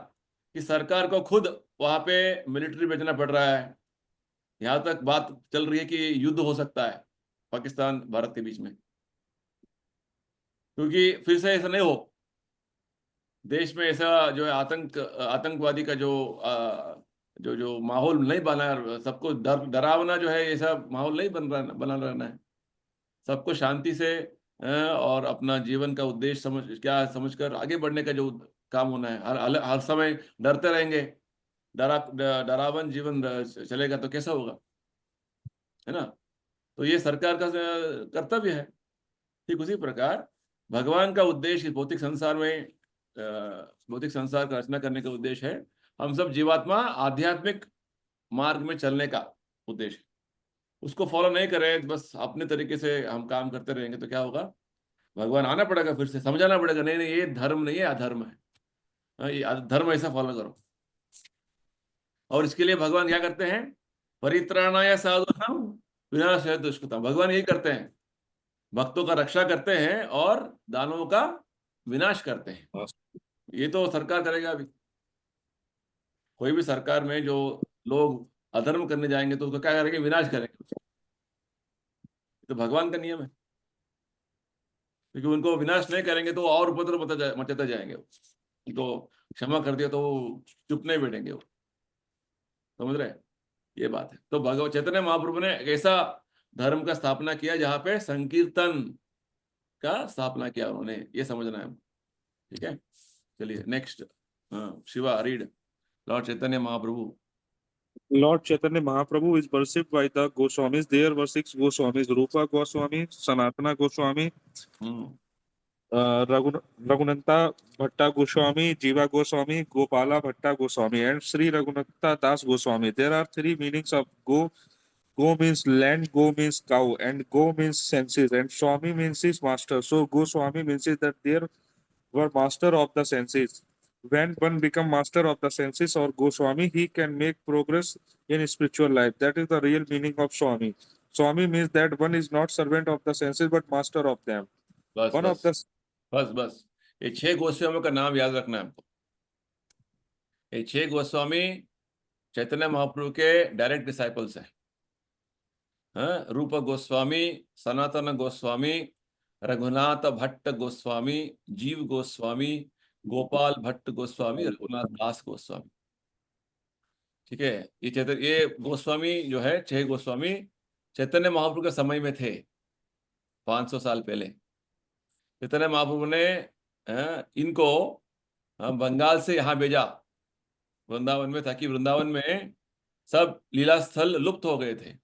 Speaker 1: कि सरकार को खुद वहां पे मिलिट्री भेजना पड़ रहा है। यहाँ तक बात चल रही है कि युद्ध हो सकता है पाकिस्तान भारत के बीच में, क्योंकि फिर से ऐसा नहीं हो, देश में ऐसा जो है आतंकवादी का जो जो जो माहौल नहीं बना, सबको डरावना जो है ऐसा माहौल नहीं बना रहना है। सबको शांति से और अपना जीवन का उद्देश्य समझकर आगे बढ़ने का जो काम होना है, हर समय डरते रहेंगे, डरावन जीवन चलेगा तो कैसा होगा, है ना? तो ये सरकार का कर्तव्य है। ठीक उसी प्रकार भगवान का उद्देश्य भौतिक संसार में, भौतिक संसार का रचना करने का उद्देश्य है हम सब जीवात्मा आध्यात्मिक मार्ग में चलने का उद्देश्य। उसको फॉलो नहीं करें, बस अपने तरीके से हम काम करते रहेंगे तो क्या होगा? भगवान आना पड़ेगा, फिर से समझाना पड़ेगा, नहीं नहीं ये धर्म नहीं है, अधर्म है। ये धर्म ऐसा फॉलो करो। और इसके लिए भगवान क्या करते हैं? परित्राणाय साधूनां विनाशाय दुष्कृतां। भगवान यही करते हैं, भक्तों का रक्षा करते हैं और दानवों का विनाश करते हैं। ये तो सरकार करेगा अभी। कोई भी सरकार में जो लोग अधर्म करने जाएंगे तो उसको क्या करेंगे? विनाश करेंगे। तो भगवान का नियम है, क्योंकि उनको विनाश नहीं करेंगे तो और उपद्रव मचाते जाएंगे। तो क्षमा कर दिया तो वो चुप नहीं बैठेंगे, वो समझ रहे हैं? ये बात है। तो भगवत चैतन्य महाप्रभु ने एक ऐसा धर्म का स्थापना किया जहां पे संकीर्तन का स्थापना किया उन्होंने, ये समझना है। ठीक है, चलिए next. Shiva read Lord Chaitanya Mahaprabhu.
Speaker 4: Lord Chaitanya Mahaprabhu is worshipped by the Goswamis. There were 6 Goswamis: Rupa Goswami, Sanatana Goswami, Raghunatha Bhatta Goswami, Jiva Goswami, Gopala Bhatta Goswami, and Sri Raghunatha Das Goswami. There are 3 meanings of go. Go means land, go means cow, and go means senses, and Swami means his master. So Goswami means is that there were master of the senses. When one become master of the senses or Goswami, he can make progress in spiritual life. That is the real meaning of Swami. Swami means that one is not servant of the senses but master of them.
Speaker 1: बस
Speaker 4: One of
Speaker 1: बस
Speaker 4: the
Speaker 1: बस बस ये 6 गोस्वामियों का नाम याद रखना है हमको। ये 6 गोस्वामी चैतन्य महाप्रभु के डायरेक्ट डिसाइपल्स हैं। रूप गोस्वामी, सनातन गोस्वामी, रघुनाथ भट्ट गोस्वामी, जीव गोस्वामी, गोपाल भट्ट गोस्वामी, रघुनाथ दास गोस्वामी। ठीक है, ये गोस्वामी जो है 6 गोस्वामी चैतन्य महाप्रभु के समय में थे, 500 साल पहले। चैतन्य महाप्रभु ने इनको बंगाल से यहाँ भेजा वृंदावन में, ताकि वृंदावन में सब लीला स्थल लुप्त हो गए थे।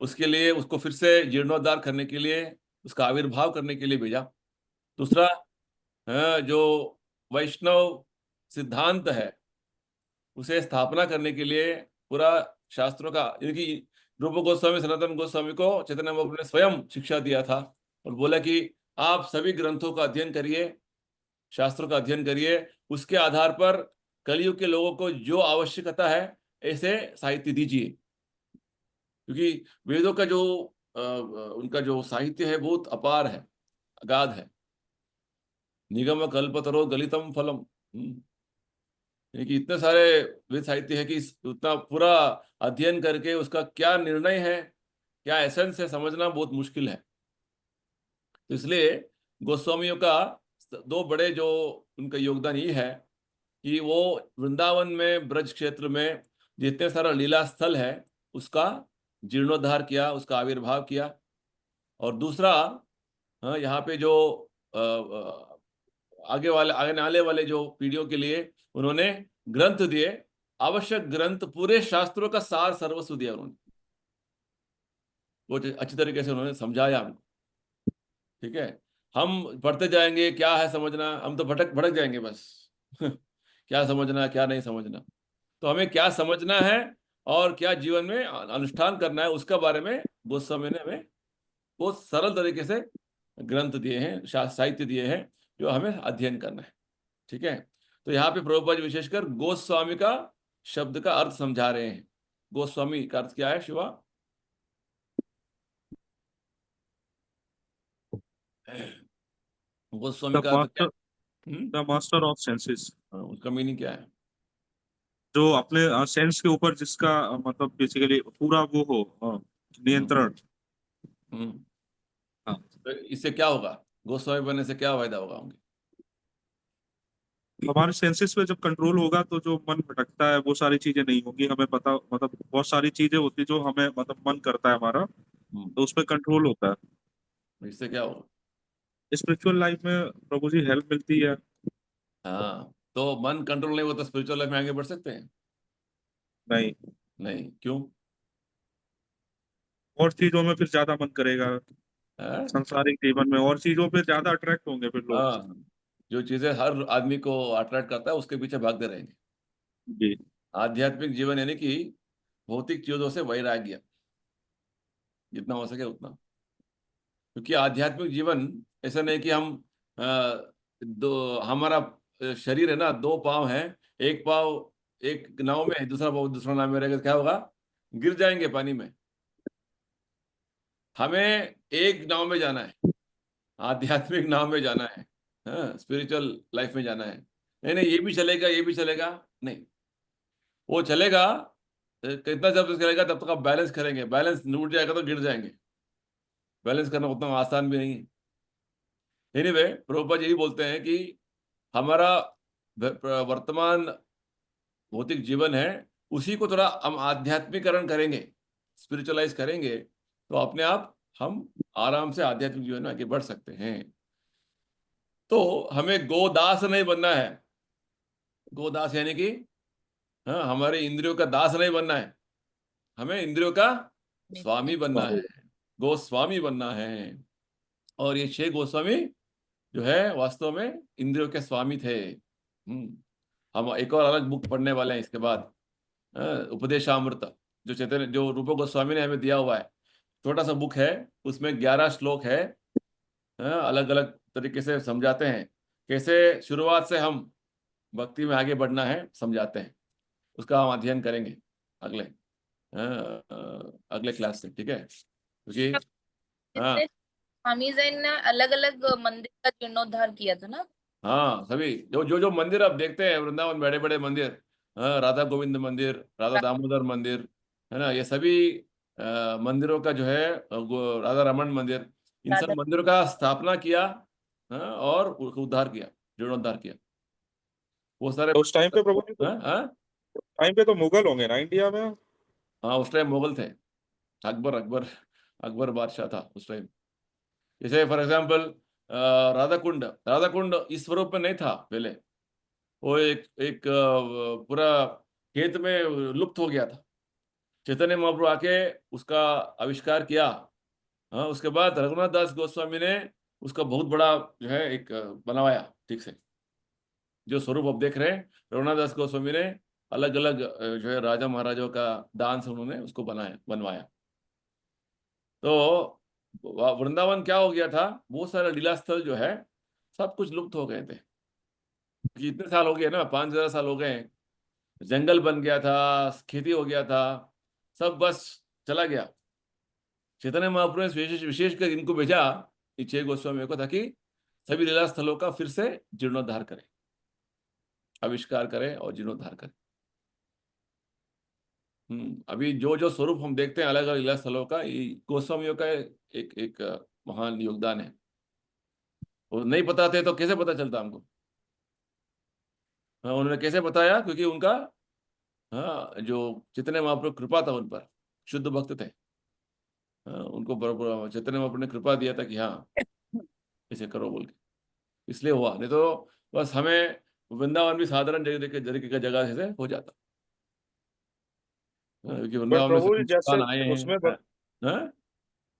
Speaker 1: उसके लिए उसको फिर से जीर्णोद्धार करने के लिए, उसका आविर्भाव करने के लिए भेजा। दूसरा, जो वैष्णव सिद्धांत है उसे स्थापना करने के लिए पूरा शास्त्रों का, क्योंकि रूप गोस्वामी सनातन गोस्वामी को चैतन्य महाप्रभु ने स्वयं शिक्षा दिया था और बोला कि आप सभी ग्रंथों का अध्ययन करिए, शास्त्रों का अध्ययन करिए, उसके आधार पर कलयुग के लोगों को जो आवश्यकता है ऐसे साहित्य दीजिए। क्योंकि वेदों का जो उनका जो साहित्य है बहुत अपार है, अगाध है। निगम कल्पतरो गलितम फलम, कि इतने सारे वेद साहित्य है कि उतना पूरा अध्ययन करके उसका क्या निर्णय है, क्या एसेंस है, समझना बहुत मुश्किल है। तो इसलिए गोस्वामियों का 2 बड़े जो उनका योगदान ये है कि वो वृंदावन में, ब्रज क्षेत्र में जितने सारा लीला स्थल है उसका जीर्णोद्धार किया, उसका आविर्भाव किया। और दूसरा, यहाँ पे जो आगे आने वाले जो पीढ़ियों के लिए उन्होंने ग्रंथ दिए, आवश्यक ग्रंथ, पूरे शास्त्रों का सार सर्वस्व दिया उन्होंने। वो अच्छी तरीके से उन्होंने समझाया हमको। ठीक है, हम पढ़ते जाएंगे, क्या है समझना, हम तो भटक जाएंगे बस क्या समझना, क्या नहीं समझना। तो हमें क्या समझना है और क्या जीवन में अनुष्ठान करना है, उसका बारे में गोस्वामी ने हमें बहुत सरल तरीके से ग्रंथ दिए हैं, साहित्य दिए हैं जो हमें अध्ययन करना है। ठीक है, तो यहाँ पे प्रभुपाद जी विशेषकर गोस्वामी का शब्द का अर्थ समझा रहे हैं। गोस्वामी का अर्थ क्या है शिवा? गोस्वामी का अर्थ क्या है?
Speaker 4: The master of senses.
Speaker 1: उसका मीनिंग क्या है?
Speaker 4: जो अपने सेंस के ऊपर जिसका मतलब बेसिकली पूरा वो हो नियंत्रण। हाँ,
Speaker 1: तो इससे क्या होगा? गोस्वामी बनने से क्या फायदा होगा होंगे?
Speaker 4: हमारे सेंसेस पे जब कंट्रोल होगा तो जो मन भटकता है वो सारी चीजें नहीं होंगी। हमें पता, मतलब बहुत सारी चीजें होती जो हमें मतलब मन करता है हमारा, तो उसमें कंट्रोल होता है।
Speaker 1: इससे क्या होगा?
Speaker 4: स्पिरिचुअल लाइफ में प्रभु जी हेल्प मिलती है।
Speaker 1: हाँ, तो मन कंट्रोल नहीं हुआ तो स्पिरिचुअल लाइफ में आगे बढ़ सकते हैं?
Speaker 4: नहीं,
Speaker 1: नहीं, क्यों?
Speaker 4: और चीजों में फिर ज्यादा मन करेगा,
Speaker 1: हाँ,
Speaker 4: सांसारिक जीवन में और चीजों पे ज्यादा अट्रैक्ट होंगे फिर लोग।
Speaker 1: हाँ, जो चीजें हर आदमी को अट्रैक्ट करता है उसके पीछे भागते रहेंगे।
Speaker 4: जी।
Speaker 1: आध्यात्मिक जीवन यानी कि भौतिक चीजों से वैराग्य, जितना हो सके उतना। क्योंकि आध्यात्मिक जीवन ऐसा नहीं कि हम दो हमारा शरीर है ना, दो पाँव है, एक पाँव एक नाव में है, दूसरा पाँव दूसरा नाव में रहेगा तो क्या होगा? गिर जाएंगे पानी में। हमें एक नाव में जाना है, आध्यात्मिक नाव में जाना है, हाँ, स्पिरिचुअल लाइफ में जाना है। नहीं नहीं, ये भी चलेगा ये भी चलेगा, नहीं, वो चलेगा कितना जब तक चलेगा तब तक आप बैलेंस करेंगे, बैलेंस टूट जाएगा तो गिर जाएंगे। बैलेंस करना उतना आसान भी नहीं है। एनीवे, प्रभुपाद यही बोलते हैं कि हमारा वर्तमान भौतिक जीवन है, उसी को थोड़ा हम आध्यात्मिकरण करेंगे, स्पिरिचुअलाइज करेंगे, तो अपने आप हम आराम से आध्यात्मिक जीवन में आगे बढ़ सकते हैं। तो हमें गोदास नहीं बनना है। गोदास यानी कि हाँ, हमारे इंद्रियों का दास नहीं बनना है, हमें इंद्रियों का स्वामी बनना है, गोस्वामी बनना है। और ये 6 गोस्वामी जो है वास्तव में इंद्रियों के स्वामी थे। हम एक और अलग बुक पढ़ने वाले हैं इसके बाद, उपदेशामृत, जो चैतन्य जो रूप गोस्वामी ने हमें दिया हुआ है। छोटा सा बुक है, उसमें 11 श्लोक है, अलग अलग तरीके से समझाते हैं कैसे शुरुआत से हम भक्ति में आगे बढ़ना है, समझाते हैं। उसका हम अध्ययन करेंगे अगले अगले क्लास से, ठीक है? क्योंकि हाँ,
Speaker 2: जितने स्वामी जैन ने अलग अलग मंदिर का जीर्णोद्धार किया था ना।
Speaker 1: हाँ, सभी जो मंदिर आप देखते हैं वृंदावन, बड़े बड़े मंदिर, राधा गोविंद मंदिर, राधा दामोदर मंदिर, है ना, ये सभी मंदिरों का जो है राधा रमन मंदिर, इन सब
Speaker 2: राधा
Speaker 1: मंदिरों का स्थापना किया, और उद्धार किया, जीर्णोद्धार किया। वो सारे
Speaker 4: तो उस टाइम पे प्रभु जी, तो
Speaker 1: हाँ, हाँ,
Speaker 4: टाइम पे तो मुगल होंगे ना इंडिया में।
Speaker 1: हाँ, उस टाइम मुगल थे। अकबर अकबर अकबर बादशाह था उस टाइम। जैसे फॉर एग्जाम्पल राधा कुंड, राधा कुंड इस स्वरूप में नहीं था पहले। वो एक पूरा खेत में लुप्त हो गया था। चैतन्य महाप्रभु आके उसका आविष्कार किया। हाँ, उसके बाद रघुनाथ दास गोस्वामी ने उसका बहुत बड़ा जो है एक बनवाया ठीक से। जो स्वरूप आप देख रहे हैं, रघुनाथ दास गोस्वामी ने अलग अलग जो है राजा महाराजाओं का दान से उन्होंने उसको बनाया बनवाया। तो वृंदावन क्या हो गया था, वो सारे लीला स्थल जो है सब कुछ लुप्त हो गए थे। कि इतने साल हो गए ना, 5,000 साल हो गए, जंगल बन गया था, खेती हो गया था, सब बस चला गया। चैतन्य महाप्रभु ने विशेष विशेषकर इनको भेजा, ये 6 गोस्वामियों को, ताकि सभी लीला स्थलों का फिर से जीर्णोद्धार करें, आविष्कार करें और जीर्णोद्धार करें। अभी जो जो स्वरूप हम देखते हैं अलग अलग लीला स्थलों का, ये गोस्वामियों का एक एक महान योगदान है। वो नहीं बताते तो कैसे पता चलता हमको? हाँ, उन्होंने कैसे बताया? क्योंकि उनका हाँ, जो चैतन्य महाप्रभु कृपा था उन पर, शुद्ध भक्त थे। हाँ, उनको बराबर चैतन्य महाप्रभु ने कृपा दिया था कि हाँ, ऐसे करो बोल के, इसलिए हुआ। नहीं तो बस हमें वृंदावन भी साधारण तरीके का जगह से हो जाता। हाँ, क्योंकि
Speaker 4: पर
Speaker 1: वृंदावन में
Speaker 4: प्रभु जी
Speaker 1: सब
Speaker 4: जैसे
Speaker 1: भगवान आए हैं।
Speaker 4: उसमें
Speaker 1: हाँ, हाँ?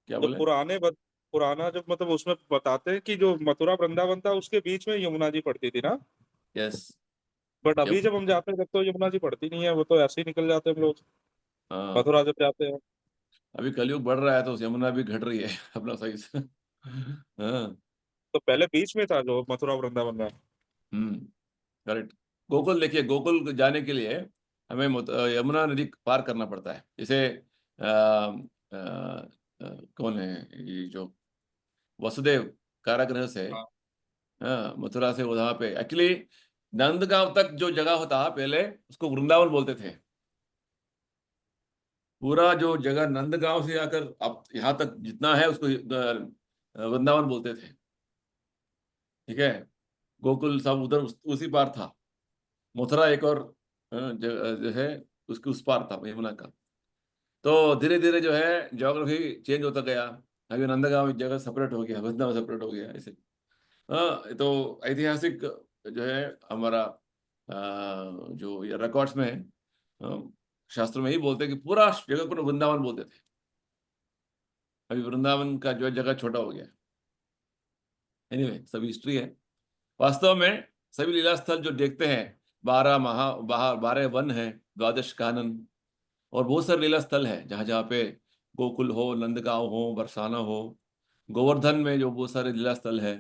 Speaker 1: क्या
Speaker 4: जो
Speaker 1: बोले?
Speaker 4: पुराना जब मतलब उसमें बताते हैं कि जो मथुरा वृंदावन था उसके बीच में यमुना जी पड़ती थी ना।
Speaker 1: यस।
Speaker 4: बट अभी जब हम जाते हैं तब तो यमुना जी पड़ती नहीं है, वो तो ऐसे ही निकल जाते हैं हम लोग
Speaker 1: हाँ,
Speaker 4: मथुरा जब जाते हैं।
Speaker 1: अभी कलयुग बढ़ रहा है तो यमुना भी घट रही है अपना सही से। हाँ।
Speaker 4: तो पहले बीच में था जो मथुरा वृंदावन में।
Speaker 1: हम्म, करेक्ट। गोकुल देखिए, गोकुल जाने के लिए हमें यमुना नदी पार करना पड़ता है। जैसे कौन है ये जो वसुदेव कारागृह से,
Speaker 4: हाँ।
Speaker 1: हाँ, मथुरा से वहां पे एक्चुअली नंदगांव तक जो जगह होता पहले, उसको वृंदावन बोलते थे। पूरा जो जगह नंदगांव से आकर अब यहाँ तक जितना है उसको वृंदावन बोलते थे, ठीक है? गोकुल सब उधर उसी पार था। मथुरा एक और जो है उसके उस पार था यमुना का। तो धीरे धीरे जो है ज्योग्राफी चेंज होता गया। अभी नंदगांव एक जगह सेपरेट हो गया, वृंदावन सेपरेट हो गया, ऐसे। हाँ, तो ऐतिहासिक जो है हमारा जो रिकॉर्ड्स में है, शास्त्रों में ही बोलते हैं कि पूरा जगह को वृंदावन बोलते थे। अभी वृंदावन का जो है जगह छोटा हो गया। एनीवे, सब हिस्ट्री है। वास्तव में सभी लीला स्थल जो देखते हैं, 12 वन है, 12 कानन, और बहुत सारे लीला स्थल है जहाँ जहाँ पे गोकुल हो, नंदगांव हो, बरसाना हो, गोवर्धन में जो बहुत सारे लीला स्थल है,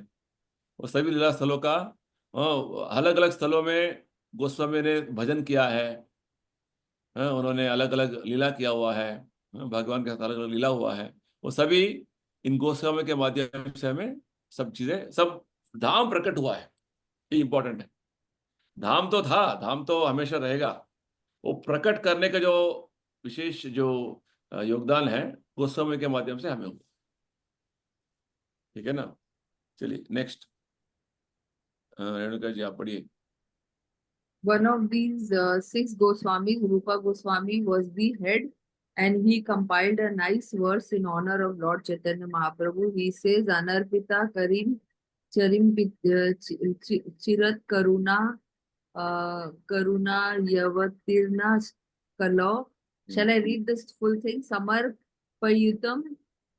Speaker 1: वो सभी लीला स्थलों का अलग अलग स्थलों में गोस्वामी ने भजन किया है। उन्होंने अलग अलग लीला किया हुआ है। भगवान के साथ अलग अलग लीला हुआ है। वो सभी इन गोस्वामी के माध्यम से हमें सब चीजें, सब धाम प्रकट हुआ है। ये इंपॉर्टेंट है। धाम तो था, धाम तो हमेशा रहेगा। वो प्रकट करने का जो विशेष जो योगदान है, गोस्वामी के माध्यम से हमें हुआ। ठीक है ना? चलिए नेक्स्ट, रेणुका जी आप पढ़िए।
Speaker 3: One of these six Goswamis, Rupa Goswami, was the head, and he compiled a nice verse in honor of Lord Chaitanya Mahaprabhu. He says, Anarpita Karim Charim Chirat Karuna Yavatirna Kalo. Shall I read this full thing? Samar Payutam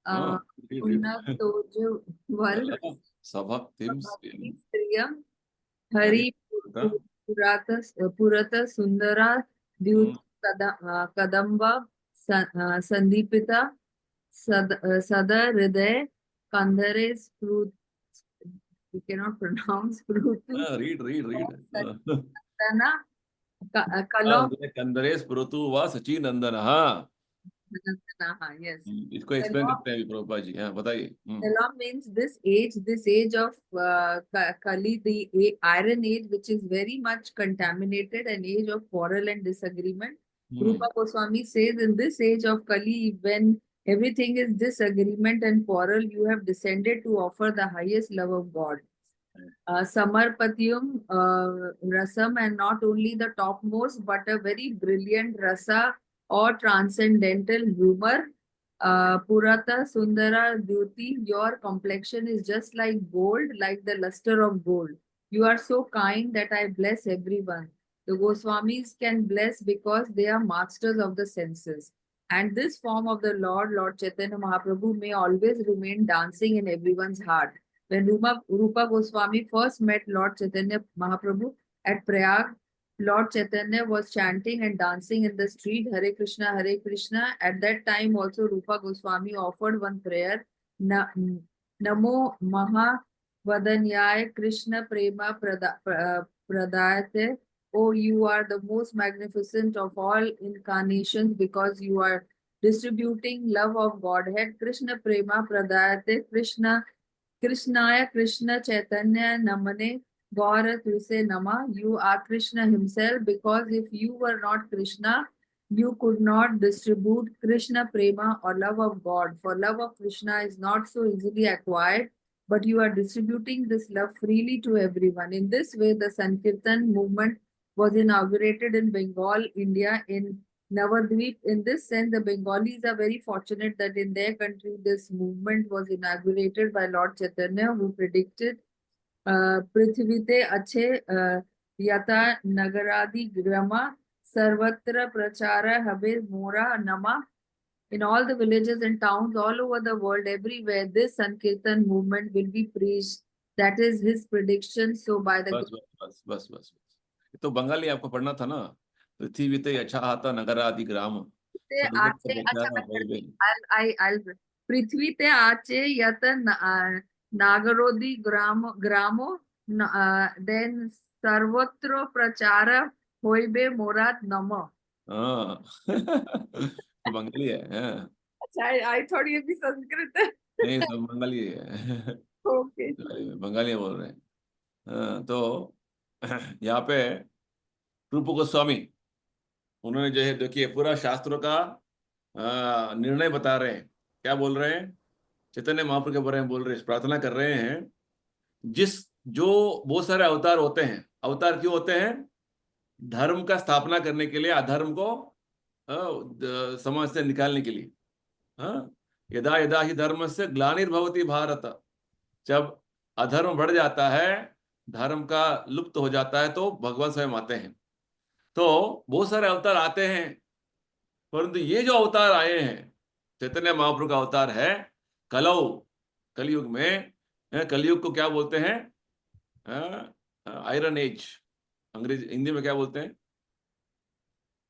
Speaker 1: हाँ, read, read.
Speaker 3: Punna Tojo Val
Speaker 1: सभक्तिम
Speaker 3: Striyam Hari Purata Sundara Dyut Kadamba Sandipita Sada Hriday Kandhare Sprut. You cannot pronounce Sprutu
Speaker 1: read read read.
Speaker 3: Sandana Kalo
Speaker 1: कंदरेश पुरतु व सची नंदन। हाँ,
Speaker 3: yes.
Speaker 1: इसको explain करते हैं अभी प्रभुपाद जी। हाँ, बताइए।
Speaker 3: Kalam means this age of Kali, the iron age, which is very much contaminated, an age of quarrel and disagreement. Rupa Goswami says, in this age of Kali, when everything is disagreement and quarrel, you have descended to offer the highest love of God. Samarpatyum Rasam, and not only the topmost, but a very brilliant rasa or transcendental humor. Purata Sundara Dyuti, your complexion is just like gold, like the luster of gold. You are so kind that I bless everyone. The Goswamis can bless because they are masters of the senses. And this form of the Lord Chaitanya Mahaprabhu, may always remain dancing in everyone's heart. When Rupa Goswami first met Lord Chaitanya Mahaprabhu at Prayag, Lord Chaitanya was chanting and dancing in the street, Hare Krishna, Hare Krishna. At that time also Rupa Goswami offered one prayer, Namo Maha Vadanyaya Krishna Prema Pradayate. Oh, you are the most magnificent of all incarnations because you are distributing love of Godhead. Krishna Prema Pradayate, Krishnaya Krishna Chaitanya Namane Gaura Tuse Nama. You are Krishna himself, because if you were not Krishna, you could not distribute Krishna Prema or love of God. For love of Krishna is not so easily acquired, but you are distributing this love freely to everyone. In this way, the Sankirtan movement was inaugurated in Bengal, India, in Navadvip. In this sense, the Bengalis are very fortunate that in their country this movement was inaugurated by Lord Chaitanya, who predicted Prithvite Ache Yata Nagaradi Grama Sarvatra Prachara Habe Mora Nama. In all the villages and towns all over the world, everywhere, this Sankirtan movement will be preached. That is his prediction. So by the
Speaker 1: बस बस बस बस बस, तो बंगाली आपको पढ़ना था ना। पृथ्वी ते अच्छा आता नगर आदि ग्राम
Speaker 3: आचे, अच्छा I'll पृथ्वी ते आचे यत नागरोदी ग्रामो then सर्वत्र प्रचार होइबे मोरात नम.
Speaker 1: हाँ तो बंगाली है। हाँ,
Speaker 3: अच्छा, I thought ये भी संस्कृत है.
Speaker 1: नहीं, सब बंगाली है।
Speaker 3: Okay.
Speaker 1: बंगाली बोल रहे हैं। हाँ, तो यहाँ पे रूप गोस्वामी, उन्होंने जो है देखिए पूरा शास्त्रों का निर्णय बता रहे हैं। क्या बोल रहे हैं? चैतन्य महाप्रभु के बारे में बोल रहे हैं, प्रार्थना कर रहे हैं। जिस जो बहुत सारे अवतार होते हैं, अवतार क्यों होते हैं? धर्म का स्थापना करने के लिए, अधर्म को समाज से निकालने के लिए। हाँ, यदा यदा ही धर्म से ग्लानिर्भवति भारत, जब अधर्म बढ़ जाता है, धर्म का लुप्त हो जाता है, तो भगवान स्वयं आते हैं। तो बहुत सारे अवतार आते हैं, परंतु ये जो अवतार आए हैं, चैतन्य महाप्रभु का अवतार है कलौ, कलयुग में। कलयुग को क्या बोलते हैं? Iron age. अंग्रेजी हिंदी में क्या बोलते हैं?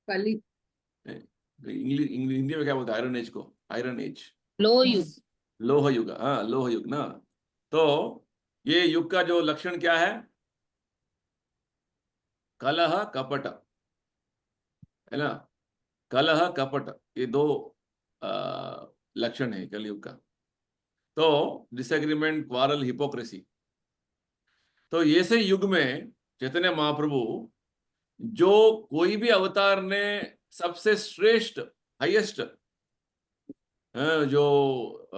Speaker 3: कली
Speaker 1: इंग्लिश हिंदी में क्या बोलते हैं आयरन एज को? आयरन एज,
Speaker 2: लो युग।
Speaker 1: लोह युग। हाँ, लोह युग ना। तो ये युग का जो लक्षण क्या है? कलह कपट, है ना। कलह कपट, ये दो लक्षण है कलयुग का। तो डिसएग्रीमेंट, क्वारल, हिपोक्रेसी। तो ऐसे युग में चैतन्य महाप्रभु, जो कोई भी अवतार ने सबसे श्रेष्ठ, हाईएस्ट, जो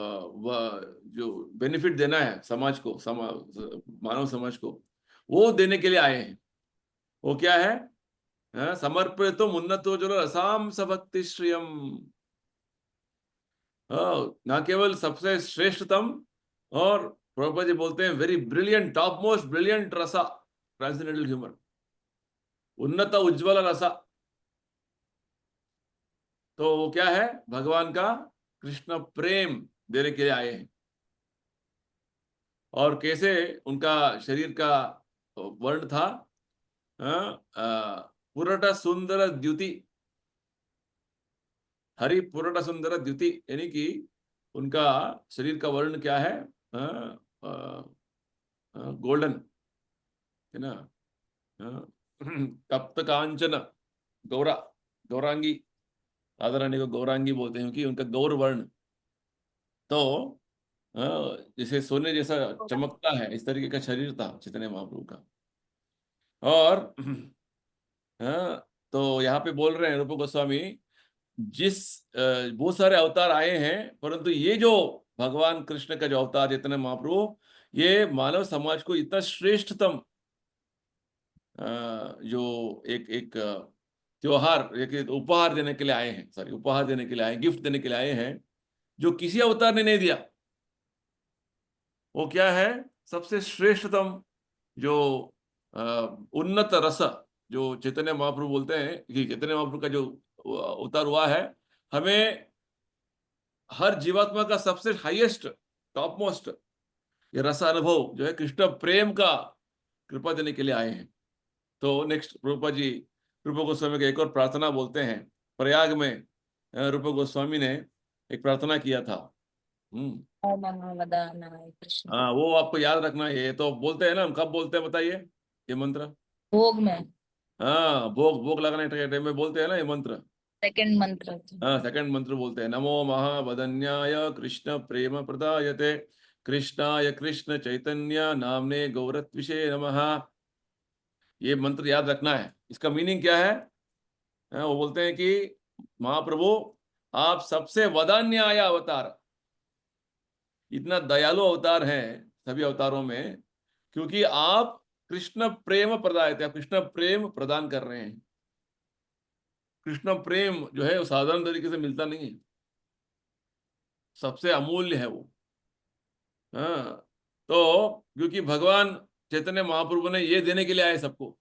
Speaker 1: जो बेनिफिट देना है समाज को, मानव समाज को, वो देने के लिए आए हैं। वो क्या है? समर्पितो उन्नतो जो रसाम सभक्ति श्रियम। ना केवल सबसे श्रेष्ठतम, और प्रभुपाद जी बोलते हैं very brilliant, top most brilliant रसा, ट्रांसेंडेंटल ह्यूमर, उन्नत उज्ज्वल रसा। तो वो क्या है? भगवान का कृष्ण प्रेम देने के लिए आए हैं। और कैसे उनका शरीर का वर्ण था? पुरट सुंदर द्युति, हरि पुरट सुंदर द्युति, यानी कि उनका शरीर का वर्ण क्या है? गोल्डन, है ना। तप्त कांचन गौरा, गौरांगी, राधा रानी को गौरांगी बोलते हैं क्योंकि उनका गौर वर्ण। तो जैसे सोने जैसा चमकता है, इस तरीके का शरीर था चैतन्य महाप्रभु का। और तो यहाँ पे बोल रहे हैं रूप गोस्वामी, जिस बहुत सारे अवतार आए हैं, परंतु ये जो भगवान कृष्ण का जो अवतार चैतन्य महाप्रभु, ये मानव समाज को इतना श्रेष्ठतम जो एक एक त्योहार, एक उपहार देने के लिए आए हैं, सॉरी उपहार देने के लिए आए, गिफ्ट देने के लिए आए हैं, जो किसी अवतार ने नहीं दिया। वो क्या है? सबसे श्रेष्ठतम जो उन्नत रस, जो चैतन्य महाप्रभु बोलते हैं कि चैतन्य महाप्रभु का जो अवतार हुआ है, हमें हर जीवात्मा का सबसे हाईएस्ट, टॉप मोस्ट ये रस अनुभव जो है कृष्ण प्रेम का कृपा देने के लिए आए हैं। तो नेक्स्ट रूपा जी, रूप गोस्वामी का एक और प्रार्थना बोलते हैं। प्रयाग में रूप गोस्वामी ने एक प्रार्थना किया था।
Speaker 2: कृष्ण
Speaker 1: हाँ, वो आपको याद रखना है। ये तो बोलते हैं ना, हम कब बोलते हैं बताइए ये मंत्र?
Speaker 2: भोग में,
Speaker 1: हाँ, भोग भोग लगाने के टाइम में बोलते हैं ना ये मंत्र।
Speaker 2: सेकंड मंत्र।
Speaker 1: हाँ, सेकंड मंत्र बोलते हैं, नमो महावदन्याय कृष्ण प्रेम प्रदायते कृष्णाय कृष्ण चैतन्य नामने गौरत्विषे नमः। ये मंत्र याद रखना है। इसका मीनिंग क्या है? वो बोलते हैं कि महाप्रभु, आप सबसे वदान्याय अवतार, इतना दयालु अवतार है सभी अवतारों में, क्योंकि आप कृष्ण प्रेम प्रदायते, आप कृष्ण प्रेम प्रदान कर रहे हैं। कृष्ण प्रेम जो है वो साधारण तरीके से मिलता नहीं है, सबसे अमूल्य है वो। हाँ, तो क्योंकि भगवान चैतन्य महाप्रभु ने ये देने के लिए आए सबको,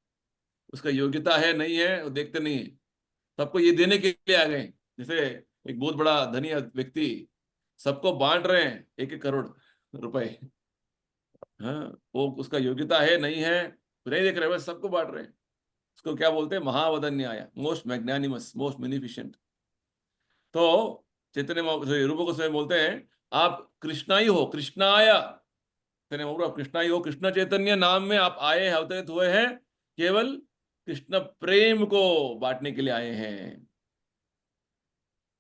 Speaker 1: उसका योग्यता है नहीं है वो देखते नहीं है, सबको ये देने के लिए आ गए। जैसे एक बहुत बड़ा धनी व्यक्ति सबको बांट रहे हैं 1-1 करोड़ रुपए। हाँ, वो उसका योग्यता है नहीं है नहीं देख रहे, बस सबको बांट रहे हैं। उसको क्या बोलते हैं? महावदन्याय, मोस्ट मैग्नानिमस, मोस्ट बेनिफिशिएंट। तो चैतन्य रूप गोस्वामी बोलते हैं, आप कृष्णा ही हो, कृष्णाय चैतन्य महाप्रभु, आप कृष्णा ही हो, कृष्ण चैतन्य नाम में आप आए हैं, अवतरित हुए हैं, केवल कृष्ण प्रेम को बांटने के लिए आए हैं।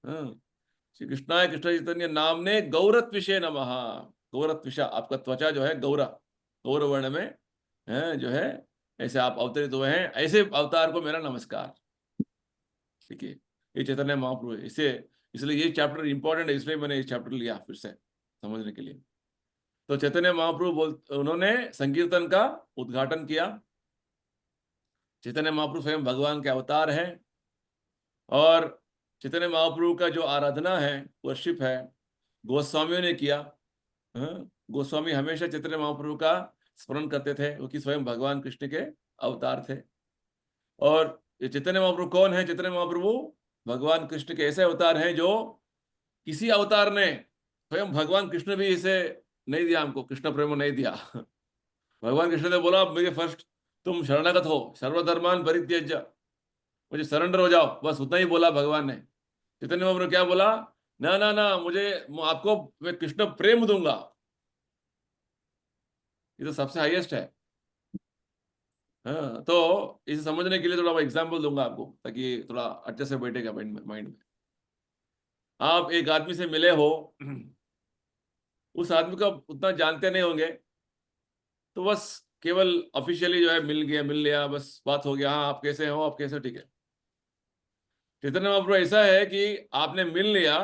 Speaker 1: हाँ, श्री कृष्णाय कृष्ण चैतन्य नाम ने गौरत विषय नमः। गौरत विषय, आपका त्वचा जो है गौरा, गौर वर्ण में है जो है, ऐसे आप अवतरित हुए हैं, ऐसे अवतार को मेरा नमस्कार। ठीक है, ये चैतन्य महाप्रभु है। इसे इसलिए ये चैप्टर इंपॉर्टेंट है, इसलिए मैंने ये चैप्टर लिया फिर से समझने के लिए। तो चैतन्य महाप्रभु उन्होंने संकीर्तन का उद्घाटन किया। चैतन्य महाप्रभु स्वयं भगवान के अवतार हैं, और चैतन्य महाप्रभु का जो आराधना है, वर्शिप है, गोस्वामियों ने किया। गोस्वामी हमेशा चैतन्य महाप्रभु का स्मरण करते थे, क्योंकि स्वयं भगवान कृष्ण के अवतार थे। और ये चैतन्य महाप्रभु कौन है? चैतन्य महाप्रभु भगवान कृष्ण के ऐसे अवतार हैं जो किसी अवतार ने, स्वयं भगवान कृष्ण भी इसे नहीं दिया, हमको कृष्ण प्रेम नहीं दिया। भगवान कृष्ण ने बोला मुझे फर्स्ट तुम शरणागत हो, सर्वधर्मान परित्यज्य, मुझे सरेंडर हो जाओ, बस उतना ही बोला भगवान ने। चैतन्य महाप्रभु क्या बोला? ना ना ना, मुझे आपको मैं कृष्ण प्रेम दूंगा। ये तो सबसे हाईएस्ट है। हाँ, तो इसे समझने के लिए थोड़ा एग्जाम्पल दूंगा आपको, ताकि थोड़ा अच्छे से बैठेगा माइंड में। आप एक आदमी से मिले हो, उस आदमी को आप उतना जानते नहीं होंगे, तो बस केवल ऑफिशियली जो है मिल गया, मिल लिया, बस बात हो गया, हाँ आप कैसे हो, आप कैसे, ठीक है। चैतन्य महाप्रभु ऐसा है कि आपने मिल लिया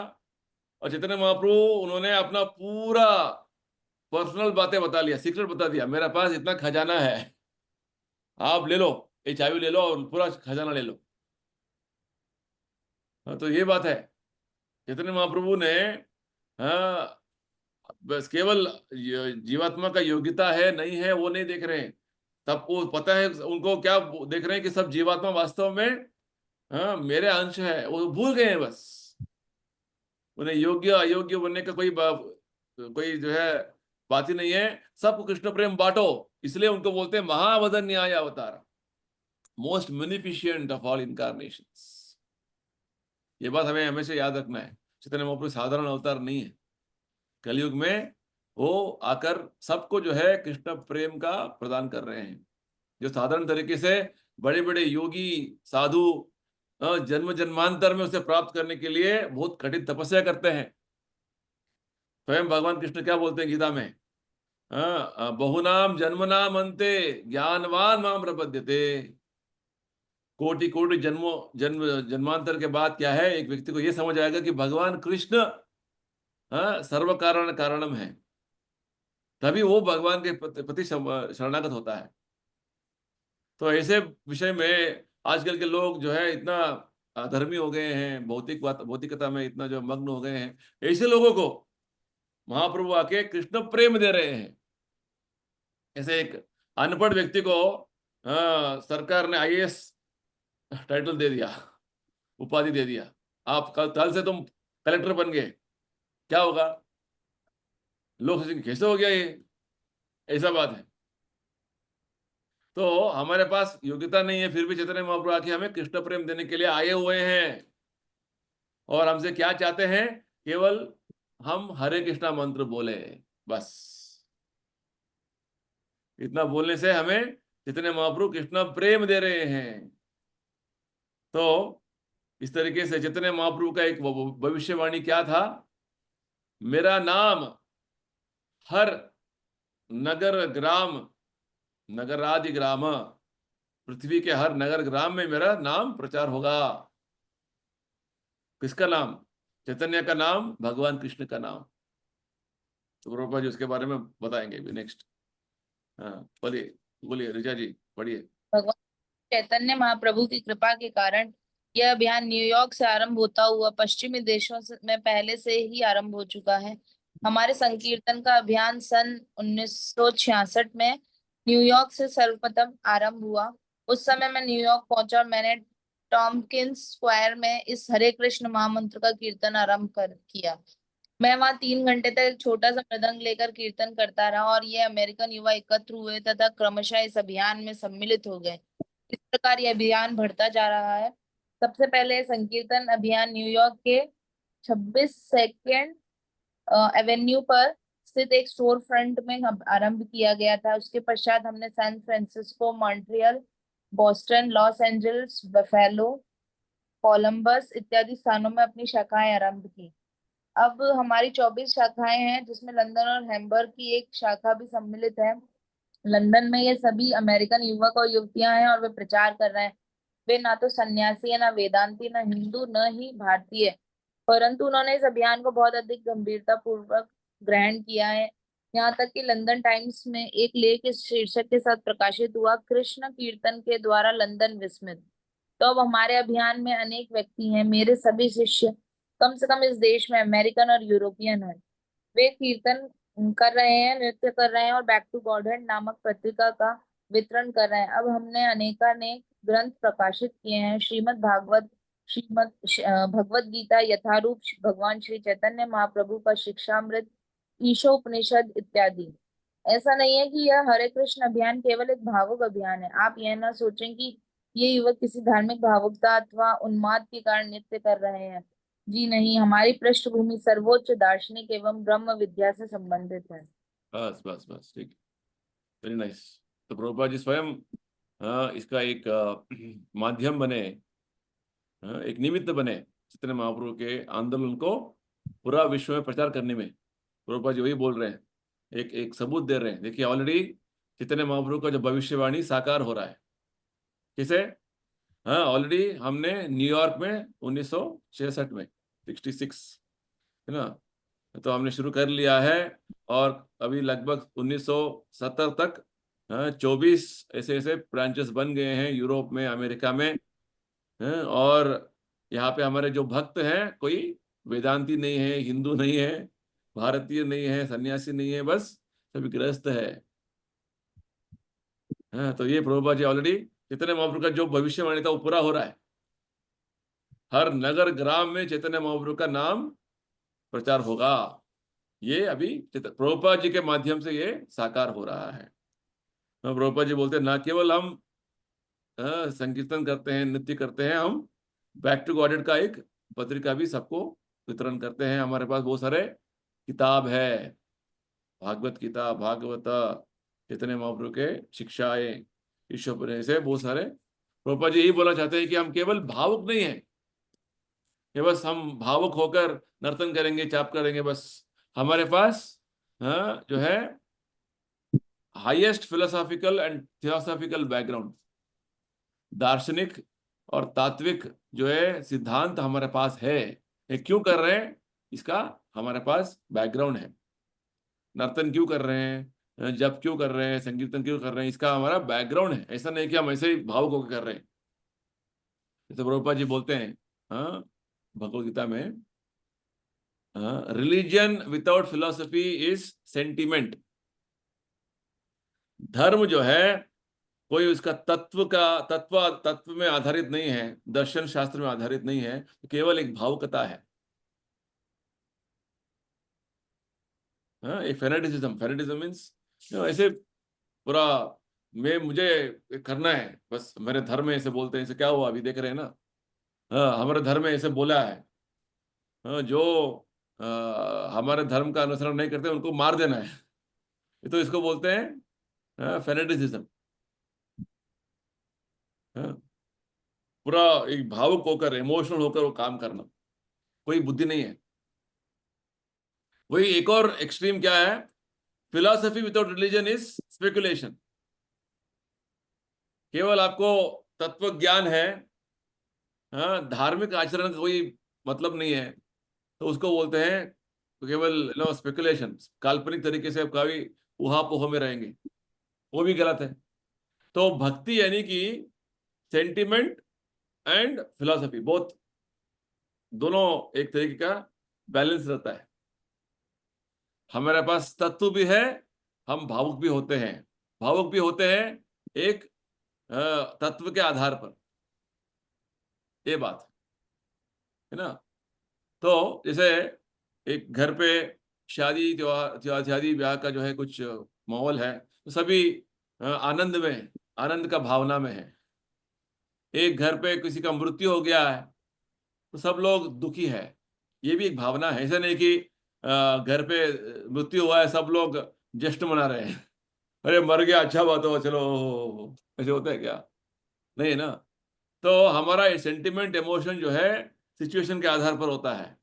Speaker 1: और चैतन्य महाप्रभु उन्होंने अपना पूरा पर्सनल बातें बता लिया, सीक्रेट बता दिया, मेरे पास इतना खजाना है, आप ले लो, ये चाबी ले लो और पूरा खजाना ले लो। हाँ, तो ये बात है। चैतन्य महाप्रभु ने, हाँ, बस केवल जीवात्मा का योग्यता है नहीं है वो नहीं देख रहे हैं, तब वो पता है उनको क्या देख रहे हैं कि सब जीवात्मा वास्तव में, हाँ, मेरे अंश है, वो भूल गए हैं बस। उन्हें योग्य अयोग्य बनने का कोई जो है बात ही नहीं है। सबको कृष्ण प्रेम बांटो, इसलिए उनको बोलते हैं महावदन न्याय अवतार, मोस्ट म्यूनिफिशिएंट ऑफ ऑल इनकारनेशंस। ये बात हमें हमेशा याद रखना है। चैतन्य महाप्रभु साधारण अवतार नहीं है, कलयुग में वो आकर सबको जो है कृष्ण प्रेम का प्रदान कर रहे हैं। जो साधारण तरीके से बड़े बड़े योगी साधु जन्म जन्मांतर में उसे प्राप्त करने के लिए बहुत कठिन तपस्या करते हैं। स्वयं भगवान कृष्ण क्या बोलते हैं गीता में? बहुनाम जन्मनाम अंते ज्ञानवान माम प्रपद्यते। कोटि कोटि जन्मांतर के बाद क्या है, एक व्यक्ति को यह समझ आएगा कि भगवान कृष्ण सर्व कारण कारणम है, तभी वो भगवान के प्रति शरणागत होता है। तो ऐसे विषय में आजकल के लोग जो है इतना अधर्मी हो गए हैं, भौतिकता में इतना जो मग्न हो गए हैं, ऐसे लोगों को महाप्रभु आके कृष्ण प्रेम दे रहे हैं। ऐसे एक अनपढ़ व्यक्ति को सरकार ने आईएएस टाइटल दे दिया, उपाधि दे दिया, आप कल से तुम कलेक्टर बन गए, क्या होगा? लोग सोचेंगे कैसे हो गया ये, ऐसा बात है। तो हमारे पास योग्यता नहीं है, फिर भी चैतन्य महाप्रभु आके हमें कृष्ण प्रेम देने के लिए आए हुए हैं। और हमसे क्या चाहते हैं? केवल हम हरे कृष्णा मंत्र बोले, बस इतना बोलने से हमें चैतन्य महाप्रभु कृष्ण प्रेम दे रहे हैं। तो इस तरीके से चैतन्य महाप्रभु का एक भविष्यवाणी क्या था? मेरा नाम हर नगर ग्राम, नगरादि ग्राम, पृथ्वी के हर नगर ग्राम में मेरा नाम प्रचार होगा। किसका नाम? चैतन्य का नाम, भगवान कृष्ण का नाम। तो प्रभुपाद जी उसके बारे में बताएंगे भी नेक्स्ट। हाँ, बोलिए बोलिए ऋचा जी, पढ़िए।
Speaker 2: भगवान चैतन्य महाप्रभु की कृपा के कारण यह अभियान न्यूयॉर्क से आरंभ होता हुआ पश्चिमी में पहले से ही आरंभ हो चुका है। हमारे संकीर्तन का अभियान सन 1966 में न्यूयॉर्क से सर्वप्रथम आरंभ हुआ। उस समय मैं न्यूयॉर्क पहुंचा और मैंने टॉम्किंस स्क्वायर में इस हरे कृष्ण महामंत्र का कीर्तन आरंभ किया। मैं वहां 3 घंटे तक एक छोटा सा मृदंग लेकर कीर्तन करता रहा और ये अमेरिकन युवा एकत्र हुए तथा क्रमशः इस अभियान में सम्मिलित हो गए। इस प्रकार यह अभियान बढ़ता जा रहा है। सबसे पहले संकीर्तन अभियान न्यूयॉर्क के 26 सेकेंड एवेन्यू पर स्थित एक स्टोर फ्रंट में आरंभ किया गया था। उसके पश्चात हमने San Francisco, Montreal, Boston, Los Angeles, Buffalo, Columbus इत्यादि स्थानों में अपनी शाखाएं आरंभ की। अब हमारी 24 शाखाएं हैं, जिसमें लंदन और हैम्बर्ग की एक शाखा भी सम्मिलित है। लंदन में ये सभी अमेरिकन युवक और युवतियां हैं और वे प्रचार कर रहे हैं। वे ना तो सन्यासी है, ना वेदांती, ना हिंदू, न ही भारतीय, परंतु उन्होंने इस अभियान को बहुत अधिक गंभीरता पूर्वक ग्रहण किया है। यहाँ तक कि लंदन टाइम्स में एक लेख इस शीर्षक के साथ प्रकाशित हुआ, कृष्ण कीर्तन के द्वारा लंदन विस्मित। तो अब हमारे अभियान में अनेक व्यक्ति हैं। मेरे सभी शिष्य कम से कम इस देश में अमेरिकन और यूरोपियन हैं। वे कीर्तन कर रहे हैं, नृत्य कर रहे हैं और बैक टू गॉडहेड नामक पत्रिका का वितरण कर रहे हैं। अब हमने अनेकानेक ग्रंथ प्रकाशित किए हैं, भगवत गीता यथारूप, भगवान श्री चैतन्य महाप्रभु का शिक्षामृत, ईशोपनिषद इत्यादि। ऐसा नहीं है कि यह हरे कृष्ण अभियान केवल एक भावुक अभियान है। आप यह ना सोचें कि ये युवक किसी धार्मिक भावुकता अथवा उन्माद के कारण नृत्य कर रहे हैं। जी नहीं, हमारी पृष्ठभूमि सर्वोच्च दार्शनिक एवं ब्रह्म विद्या से संबंधित है।
Speaker 1: बस बस बस, ठीक, वेरी नाइस। तो प्रभुपाद जी स्वयं इसका एक माध्यम बने, एक निमित्त बने चैतन्य महाप्रभु के आंदोलन को पूरा विश्व में प्रचार करने में। प्रभुपाद जी वही बोल रहे हैं, एक एक सबूत दे रहे हैं। देखिए ऑलरेडी चैतन्य महाप्रभु का जो भविष्यवाणी साकार हो रहा है। किसे? हाँ, ऑलरेडी हमने न्यूयॉर्क में 1966 में 66, है ना, तो हमने शुरू कर लिया है। और अभी लगभग 1970 तक 24 ऐसे ऐसे ब्रांचेस बन गए हैं यूरोप में, अमेरिका में। और यहाँ पे हमारे जो भक्त हैं, कोई वेदांती नहीं है, हिंदू नहीं है, भारतीय नहीं है, सन्यासी नहीं है, बस सभी गृहस्थ है। तो ये प्रभुपाद जी ऑलरेडी चैतन्य महाप्रभु का जो भविष्यवाणी था वो पूरा हो रहा है। हर नगर ग्राम में चैतन्य महाप्रभु का नाम प्रचार होगा। ये अभी प्रभुपाद जी के माध्यम से ये साकार हो रहा है। प्रभुपाद जी बोलते हैं ना केवल हम संकीर्तन करते हैं, नृत्य करते हैं, हम बैक टू गॉडेड का एक पत्रिका भी सबको वितरण करते हैं। हमारे पास बहुत सारे किताब है, भागवत गीता, भागवत, चैतन्य महाप्रभु के शिक्षाएं, ईश्वर से बहुत सारे। प्रभुपाद जी यही बोलना चाहते हैं कि हम केवल भावुक नहीं है कि बस हम भावुक होकर नर्तन करेंगे, चाप करेंगे, बस हमारे पास जो है highest philosophical and theosophical background, दार्शनिक और तात्विक जो है सिद्धांत हमारे पास है। ये क्यों कर रहे हैं, इसका हमारे पास बैकग्राउंड है। नर्तन क्यों कर रहे हैं, जप क्यों कर रहे हैं, संकीर्तन क्यों कर रहे हैं, इसका हमारा बैकग्राउंड है। ऐसा नहीं कि हम ऐसे ही भावुक होकर कर रहे हैं। जैसे प्रभुपाद जी बोलते हैं भगवद गीता में, religion without philosophy is sentiment. धर्म जो है कोई उसका तत्व में आधारित नहीं है, दर्शन शास्त्र में आधारित नहीं है, तो केवल एक भावुकता है। एक फेनेटिज्म मीन्स ऐसे पूरा मुझे करना है, बस मेरे धर्म में ऐसे बोलते हैं। ऐसे क्या हुआ अभी देख रहे हैं ना, हमारे धर्म में ऐसे बोला है, जो हमारे धर्म का अनुसरण नहीं करते उनको मार देना है। ये तो इसको बोलते हैं फेनेटिज्म। पूरा एक भावुक होकर, इमोशनल होकर वो काम करना, कोई बुद्धि नहीं है। वही एक और एक्सट्रीम क्या है, philosophy without religion is speculation. केवल आपको तत्व ज्ञान है, धार्मिक आचरण का कोई मतलब नहीं है, तो उसको बोलते हैं तो केवल स्पेकुलेशन, काल्पनिक तरीके से कभी उहापोह में रहेंगे, वो भी गलत है। तो भक्ति यानी कि सेंटिमेंट एंड फिलॉसफी बोथ, दोनों एक तरीके का बैलेंस रहता है। हमारे पास तत्व भी है, हम भावुक भी होते हैं। भावुक भी होते हैं एक तत्व के आधार पर, ये बात है ना। तो जैसे एक घर पे शादी त्योहार शादी ब्याह का जो है कुछ माहौल है, तो सभी आनंद में, आनंद का भावना में है। एक घर पे किसी का मृत्यु हो गया है तो सब लोग दुखी है, ये भी एक भावना है। ऐसा नहीं कि घर पे मृत्यु हुआ है सब लोग जश्न मना रहे हैं, अरे मर गया अच्छा बात हो चलो, ऐसे होता है क्या? नहीं ना। तो हमारा सेंटिमेंट इमोशन जो है सिचुएशन के आधार पर होता है।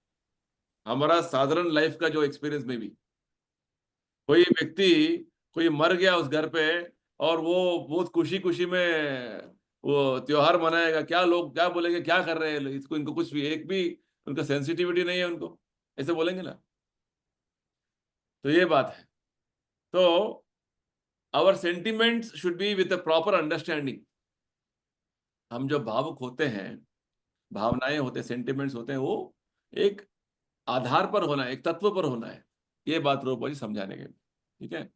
Speaker 1: हमारा साधारण लाइफ का जो एक्सपीरियंस में भी कोई व्यक्ति, कोई मर गया उस घर पे, और वो बहुत खुशी खुशी में वो त्योहार मनाएगा, क्या लोग क्या बोलेंगे, क्या कर रहे हैं इसको, इनको कुछ भी एक भी उनका सेंसिटिविटी नहीं है, उनको ऐसे बोलेंगे ना। तो ये बात है। तो our sentiments should be with a proper understanding. हम जो भावुक होते हैं, भावनाएं होते, सेंटिमेंट्स होते हैं, वो एक आधार पर होना है, एक तत्व पर होना है। ये बात रूपा जी समझाने के। ठीक है,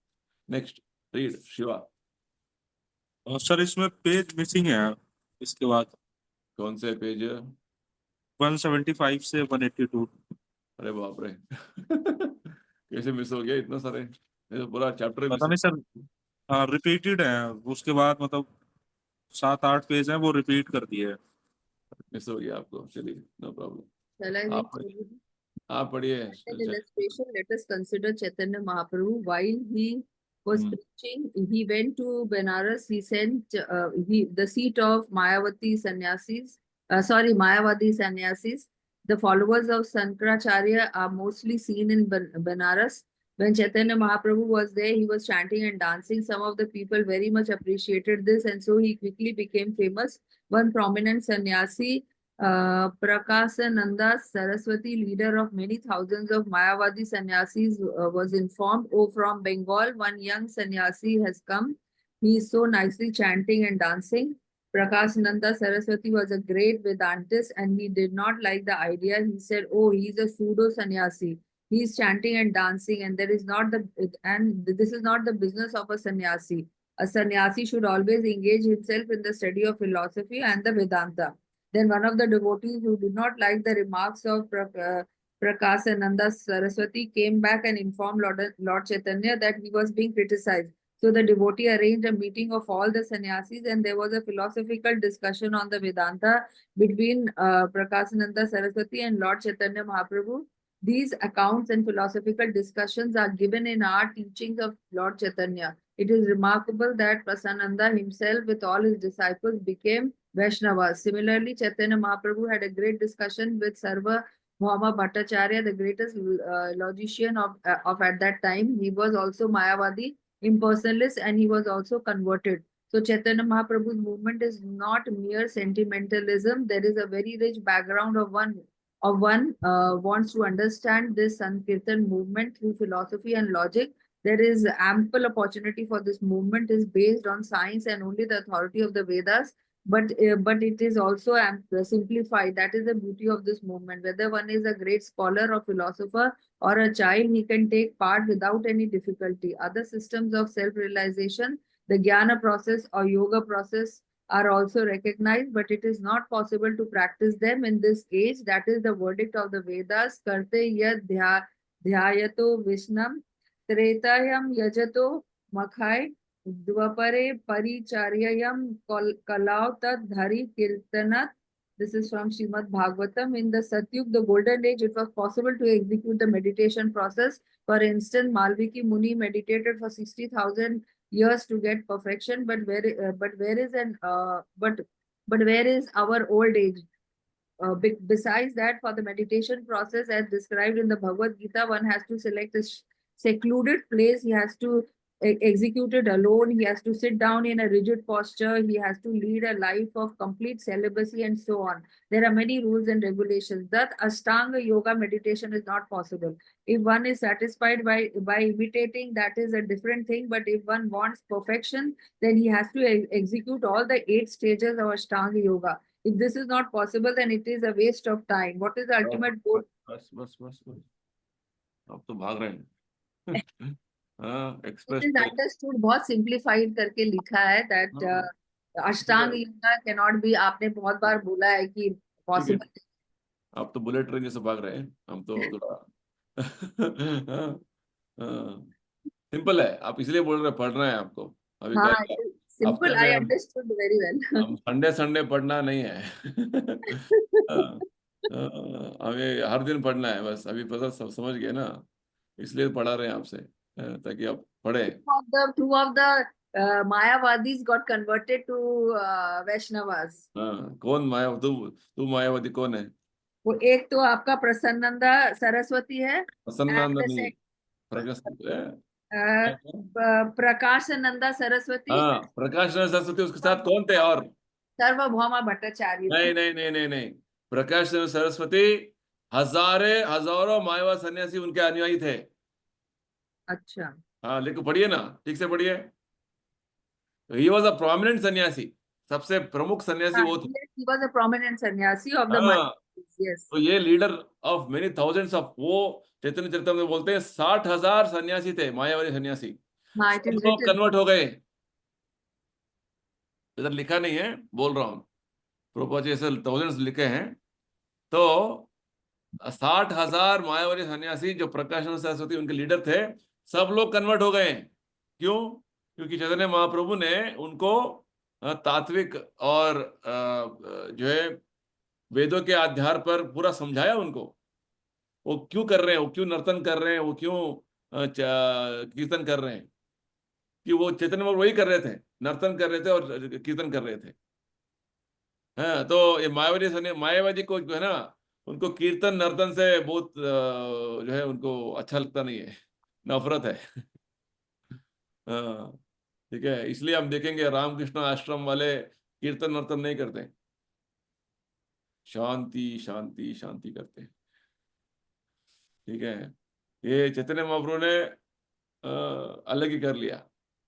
Speaker 1: नेक्स्ट रीड शिवा।
Speaker 4: सर इसमें पेज मिसिंग है इसके बाद,
Speaker 1: कौन से पेज?
Speaker 4: 175 से 182।
Speaker 1: अरे बाप रे कैसे मिस हो गया इतना सारे? ये तो पूरा चैप्टर मिस
Speaker 4: पता नहीं सर, रिपीटेड है उसके बाद, मतलब 7-8 पेज हैं वो रिपीट कर दिए।
Speaker 1: हो गया आपको। चलिए, no problem.
Speaker 3: Shall I read?
Speaker 1: आप आप पढ़िए।
Speaker 3: An illustration, let us consider Chaitanya Mahaprabhu. While he was preaching, he went to Benares. He sent the seat of Mayavati sannyasis. Mayavadi sannyasis. The followers of Sankaracharya are mostly seen in Benares. When Chaitanya Mahaprabhu was there, he was chanting and dancing. Some of the people very much appreciated this, and so he quickly became famous. One prominent sannyasi, Prakasananda Saraswati, leader of many thousands of Mayavadi sannyasis, was informed, "Oh, from Bengal, one young sannyasi has come. He is so nicely chanting and dancing." Prakasananda Saraswati was a great Vedantist and he did not like the idea. He said, "Oh, he is a pseudo sannyasi. He is chanting and dancing, and this is not the business of a sannyasi. A sannyasi should always engage himself in the study of philosophy and the Vedanta." Then one of the devotees who did not like the remarks of Prakasananda Saraswati came back and informed Lord Chaitanya that he was being criticized. So the devotee arranged a meeting of all the sannyasis, and there was a philosophical discussion on the Vedanta between Prakasananda Saraswati and Lord Chaitanya Mahaprabhu. These accounts and philosophical discussions are given in our teachings of Lord Chaitanya. It is remarkable that Prasananda himself with all his disciples became Vaishnavas. Similarly, Chaitanya Mahaprabhu had a great discussion with Sarva Bhauma Bhattacharya, the greatest logician of at that time. He was also Mayavadi, impersonalist, and he was also converted. So Chaitanya Mahaprabhu's movement is not mere sentimentalism. There is a very rich background of one wants to understand this Sankirtan movement through philosophy and logic. There is ample opportunity for this movement is based on science and only the authority of the Vedas. But it is also simplified. That is the beauty of this movement. Whether one is a great scholar or philosopher or a child, he can take part without any difficulty. Other systems of self-realization, the jnana process or yoga process, are also recognized, but it is not possible to practice them in this age. That is the verdict of the Vedas. Karte yad dhyayato vishnam tretayam yajato makhai Dvapare Paricharyayam Kalau Tad Dhari Kirtanat. This is from Srimad Bhagavatam. In the Satyug, the golden age, it was possible to execute the meditation process. For instance, Malviki Muni meditated for 60,000 years to get perfection. But where is our old age? Besides that, for the meditation process, as described in the Bhagavad Gita, one has to select a secluded place. He has to execute it alone. He has to sit down in a rigid posture. He has to lead a life of complete celibacy and so on. There are many rules and regulations. That Ashtanga yoga meditation is not possible. If one is satisfied by imitating, that is a different thing. But if one wants perfection, then he has to execute all the 8 stages of Ashtanga yoga. If this is not possible, then it is a waste of time. What is the ultimate goal?
Speaker 1: बस अब तो भाग रहे हैं हाँ,
Speaker 3: It
Speaker 1: express
Speaker 3: is understood, बहुत simplified करके लिखा है that Ashtanga yoga cannot be. आपने बहुत बार बोला है कि possible.
Speaker 1: आप तो बुलेट ट्रेन जैसे भाग रहे हैं, हम तो थोड़ा सिंपल है। आप इसलिए बोल रहे पढ़ना है आपको अभी
Speaker 3: हाँ,
Speaker 1: कल
Speaker 3: simple.
Speaker 1: हफ्ते
Speaker 3: I
Speaker 1: में
Speaker 3: understood very well.
Speaker 1: हम संडे पढ़ना नहीं है हमें हर दिन पढ़ना है बस। अभी पता सब समझ गए ना, इसलिए पढ़ा रहे हैं आपसे ताकि आप पढ़े।
Speaker 3: Two of the Mayavadis got converted to Vaishnavas.
Speaker 1: हाँ, कौन माया तू मायावती कौन है?
Speaker 3: वो एक तो आपका प्रसन्नंदा सरस्वती है,
Speaker 1: प्रसन्नानंद
Speaker 3: and the
Speaker 1: नहीं,
Speaker 3: प्रकाशानंदा सरस्वती,
Speaker 1: हाँ, प्रकाश सरस्वती उसके साथ कौन थे? और
Speaker 3: सर्वभौमा भट्टाचार्य थे।
Speaker 1: नहीं, प्रकाश सरस्वती हजारों मायावा सन्यासी उनके अनुयायी थे।
Speaker 3: अच्छा,
Speaker 1: हाँ, लेकिन पढ़िए ना, ठीक से पढ़िए। ही वॉज अ प्रोमिनेंट सन्यासी। सबसे प्रमुख सन्यासी वो थे।
Speaker 3: Yes, he was a prominent sannyasi of the
Speaker 1: हाँ,
Speaker 3: monks. Yes.
Speaker 1: तो ये leader of many thousands of, वो चैतन्य चरितम में बोलते हैं 60,000 सन्यासी थे, मायावादी सन्यासी।
Speaker 3: हाँ, it
Speaker 1: सब
Speaker 3: is
Speaker 1: लोग
Speaker 3: written.
Speaker 1: कन्वर्ट हो गए। इधर लिखा नहीं है, बोल रहा हूँ, प्रभुपाद जी ऐसे थाउजेंड्स लिखे हैं। तो 60,000 मायावादी सन्यासी जो प्रकाशानंद सरस्वती उनके लीडर थे, सब लोग कन्वर्ट हो गए। क्यों? क्योंकि चैतन्य महाप्रभु ने उनको तात्विक और जो है वेदों के आधार पर पूरा समझाया उनको। वो क्यों कर रहे हैं, वो क्यों नर्तन कर रहे हैं, वो क्यों कीर्तन कर रहे हैं, कि वो चैतन्य महाप्रभु वही कर रहे थे, नर्तन कर रहे थे और कीर्तन कर रहे थे। हाँ, तो ये मायावादी को जो है ना, उनको कीर्तन नर्तन से बहुत जो है उनको अच्छा लगता नहीं है, नफरत है। हाँ, ठीक है, इसलिए हम देखेंगे रामकृष्ण आश्रम वाले कीर्तन नर्तन नहीं करते, शांति शांति शांति करते हैं। ठीक है, ये चैतन्य महाप्रभु ने अलग ही कर लिया,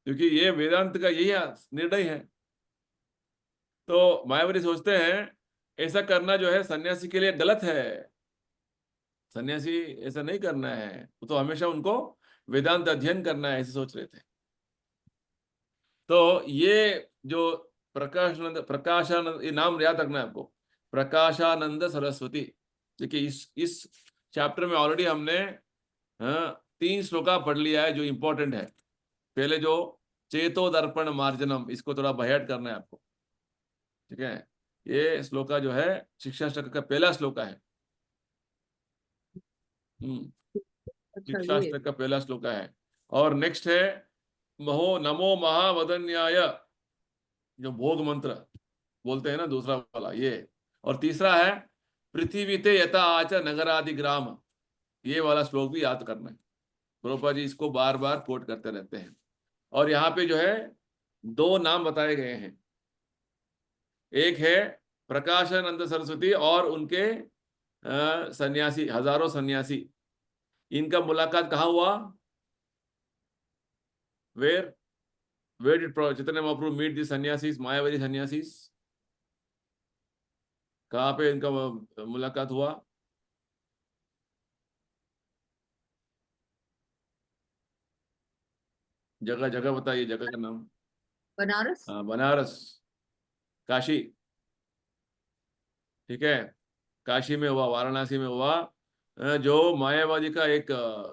Speaker 1: क्योंकि ये वेदांत का यही निर्णय है। तो मायावती सोचते हैं ऐसा करना जो है सन्यासी के लिए गलत है, सन्यासी ऐसा नहीं करना है, वो तो हमेशा उनको वेदांत अध्ययन करना है, ऐसे सोच रहे थे। तो ये जो प्रकाशानंद, ये नाम याद रखना है आपको, प्रकाशानंद सरस्वती। देखिए इस चैप्टर में ऑलरेडी हमने 3 श्लोका पढ़ लिया है जो इंपॉर्टेंट है। पहले जो चेतो दर्पण मार्जनम, इसको थोड़ा बायहार्ट करना है आपको। ठीक है, ये श्लोका जो है शिक्षाष्टक का पहला श्लोका है।
Speaker 3: अच्छा, ये
Speaker 1: शिक्षाष्टक का पहला श्लोका है। और नेक्स्ट है महो नमो महावदन्याय, जो भोग मंत्र बोलते हैं ना, दूसरा वाला ये। और तीसरा है पृथ्वी ते यथा आच नगरादि ग्राम, ये वाला श्लोक भी याद करना है। प्रभुपाद जी इसको बार बार कोट करते रहते हैं। और यहाँ पे जो है 2 नाम बताए गए हैं, एक है प्रकाशानंद सरस्वती और उनके सन्यासी, हजारों सन्यासी। इनका मुलाकात कहाँ हुआ? Where did Chaitanya Mahaprabhu meet the sannyasis, Mayavadi sannyasis? कहाँ पे इनका मुलाकात हुआ? जगह जगह बताइए, जगह का नाम।
Speaker 3: बनारस।
Speaker 1: हाँ, बनारस, काशी। ठीक है, काशी में हुआ, वाराणसी में हुआ। जो मायावादी का एक